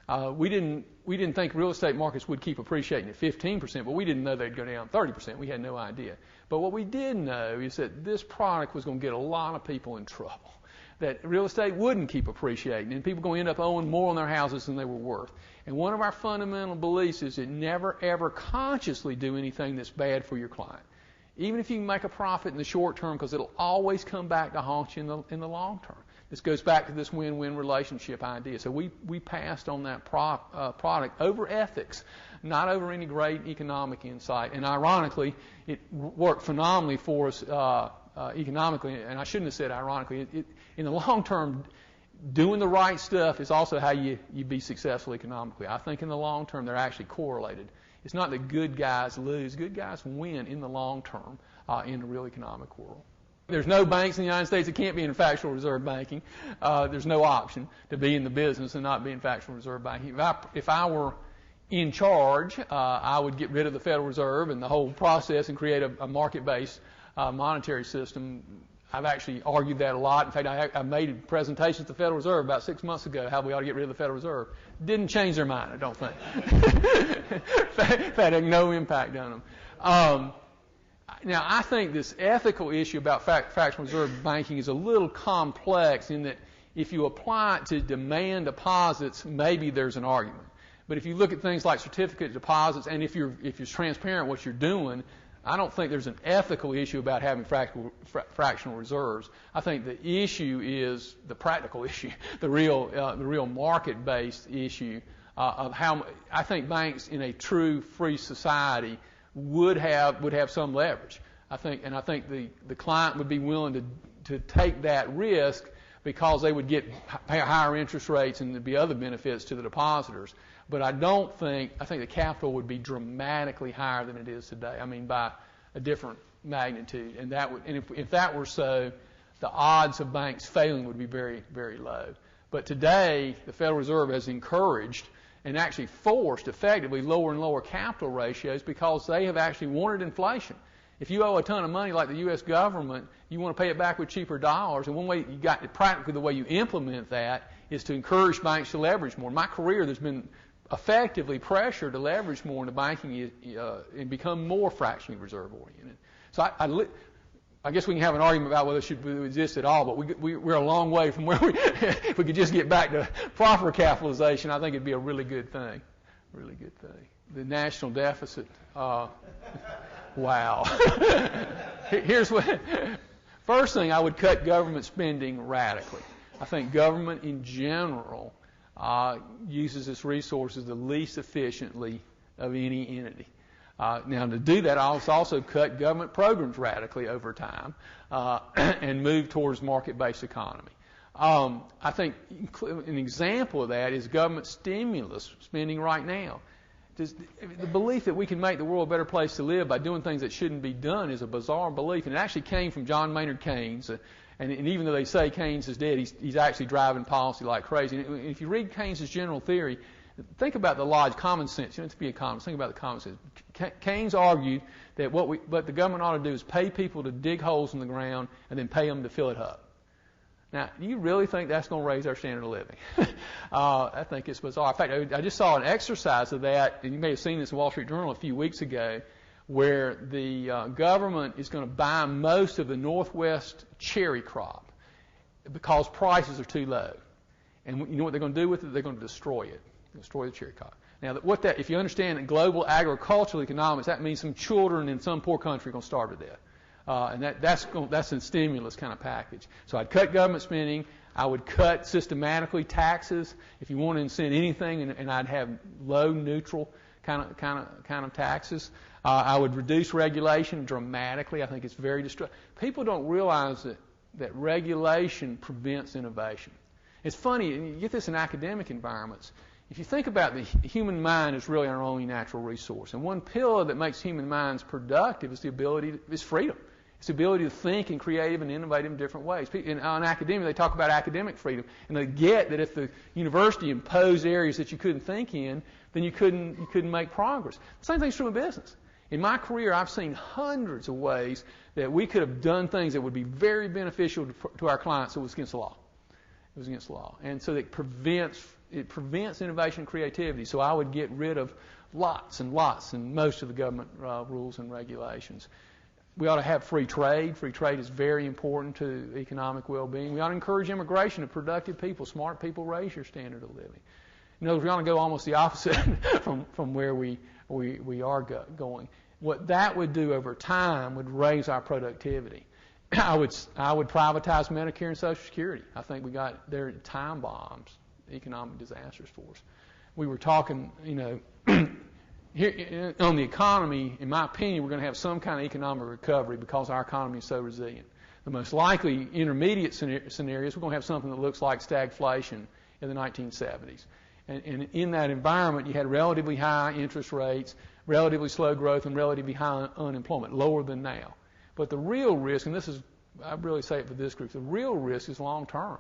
We didn't think real estate markets would keep appreciating at 15%, but we didn't know they'd go down 30%. We had no idea. But what we did know is that this product was going to get a lot of people in trouble, that real estate wouldn't keep appreciating, and people were going to end up owing more on their houses than they were worth. And one of our fundamental beliefs is that never, ever consciously do anything that's bad for your client, even if you can make a profit in the short term, because it'll always come back to haunt you in the long term. This goes back to this win-win relationship idea. So we passed on that product over ethics, not over any great economic insight. And ironically, it worked phenomenally for us economically. And I shouldn't have said ironically. In the long term, doing the right stuff is also how you be successful economically. I think in the long term, they're actually correlated. It's not that good guys lose. Good guys win in the long term in the real economic world. There's no banks in the United States that can't be in fractional reserve banking. There's no option to be in the business and not be in fractional reserve banking. If I were in charge, I would get rid of the Federal Reserve and the whole process and create a market-based monetary system. I've actually argued that a lot. In fact, I made presentations to the Federal Reserve about 6 months ago how we ought to get rid of the Federal Reserve. Didn't change their mind, I don't think. That had no impact on them. Now, I think this ethical issue about fractional reserve banking is a little complex in that if you apply it to demand deposits, maybe there's an argument. But if you look at things like certificate deposits, and if you're transparent what you're doing, I don't think there's an ethical issue about having fractional reserves. I think the issue is the practical issue, the real market-based issue of how I think banks in a true free society would have some leverage. I think the client would be willing to take that risk because they would pay higher interest rates and there'd be other benefits to the depositors. But I think the capital would be dramatically higher than it is today. I mean, by a different magnitude. And if that were so, the odds of banks failing would be very, very low. But today, the Federal Reserve has encouraged and actually forced effectively lower and lower capital ratios because they have actually wanted inflation. If you owe a ton of money like the U.S. government, you want to pay it back with cheaper dollars. And one way practically the way you implement that is to encourage banks to leverage more. In my career, there's been effectively pressure to leverage more into banking and become more fractionally reserve oriented. So I guess we can have an argument about whether it should exist at all, but we're a long way from where if we could just get back to proper capitalization, I think it'd be a really good thing. Really good thing. The national deficit, wow. Here's what, first thing, I would cut government spending radically. I think government in general uses its resources the least efficiently of any entity. Now, to do that, I'll also cut government programs radically over time and move towards market-based economy. I think an example of that is government stimulus spending right now. The belief that we can make the world a better place to live by doing things that shouldn't be done is a bizarre belief, and it actually came from John Maynard Keynes. And even though they say Keynes is dead, he's actually driving policy like crazy. And if you read Keynes' general theory, think about the logic, common sense. You don't have to be economist. Think about the common sense. Keynes argued that what the government ought to do is pay people to dig holes in the ground and then pay them to fill it up. Now, do you really think that's going to raise our standard of living? I think it's bizarre. In fact, I just saw an exercise of that, and you may have seen this in Wall Street Journal a few weeks ago, where the government is going to buy most of the Northwest cherry crop because prices are too low. And you know what they're going to do with it? They're going to destroy it. Destroy the cherry crop. Now, if you understand global agricultural economics, that means some children in some poor country are going to starve to death. And that's a stimulus kind of package. So I'd cut government spending. I would cut systematically taxes if you want to incent anything, and I'd have low, neutral kind of taxes. I would reduce regulation dramatically. I think it's very destructive. People don't realize that regulation prevents innovation. It's funny, and you get this in academic environments. If you think about the human mind is really our only natural resource, and one pillar that makes human minds productive is freedom. It's the ability to think and creative and innovative in different ways. In academia, they talk about academic freedom, and they get that if the university imposed areas that you couldn't think in, then you couldn't make progress. The same thing's true in business. In my career, I've seen hundreds of ways that we could have done things that would be very beneficial to our clients that was against the law. It was against the law. And so it prevents innovation and creativity. So I would get rid of lots and most of the government rules and regulations. We ought to have free trade. Free trade is very important to economic well-being. We ought to encourage immigration of productive people. Smart people raise your standard of living. In other words, we ought to go almost the opposite from where we are going. What that would do over time would raise our productivity. I would privatize Medicare and Social Security. I think they're time bombs, economic disasters for us. We were talking, here on the economy. In my opinion, we're going to have some kind of economic recovery because our economy is so resilient. The most likely intermediate scenarios, we're going to have something that looks like stagflation in the 1970s. And in that environment, you had relatively high interest rates, relatively slow growth, and relatively high unemployment, lower than now. But the real risk, and I really say it for this group, the real risk is long term.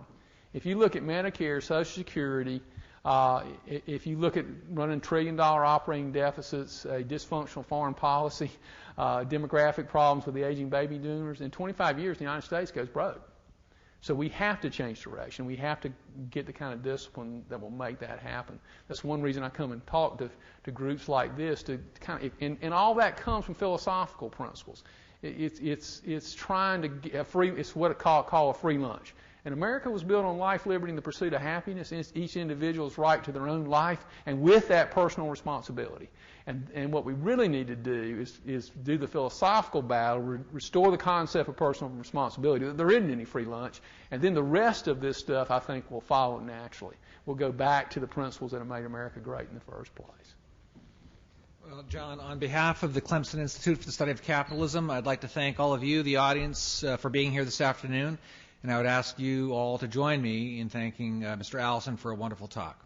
If you look at Medicare, Social Security, if you look at running $1 trillion operating deficits, a dysfunctional foreign policy, demographic problems with the aging baby boomers, in 25 years the United States goes broke. So we have to change direction. We have to get the kind of discipline that will make that happen. That's one reason I come and talk to groups like this, to kind of, and all that comes from philosophical principles. It's trying to get it's what it call a free lunch. And America was built on life, liberty, and the pursuit of happiness, each individual's right to their own life, and with that personal responsibility. And what we really need to do is do the philosophical battle, restore the concept of personal responsibility, that there isn't any free lunch, and then the rest of this stuff, I think, will follow naturally. We'll go back to the principles that have made America great in the first place. Well, John, on behalf of the Clemson Institute for the Study of Capitalism, I'd like to thank all of you, the audience, for being here this afternoon. And I would ask you all to join me in thanking Mr. Allison for a wonderful talk.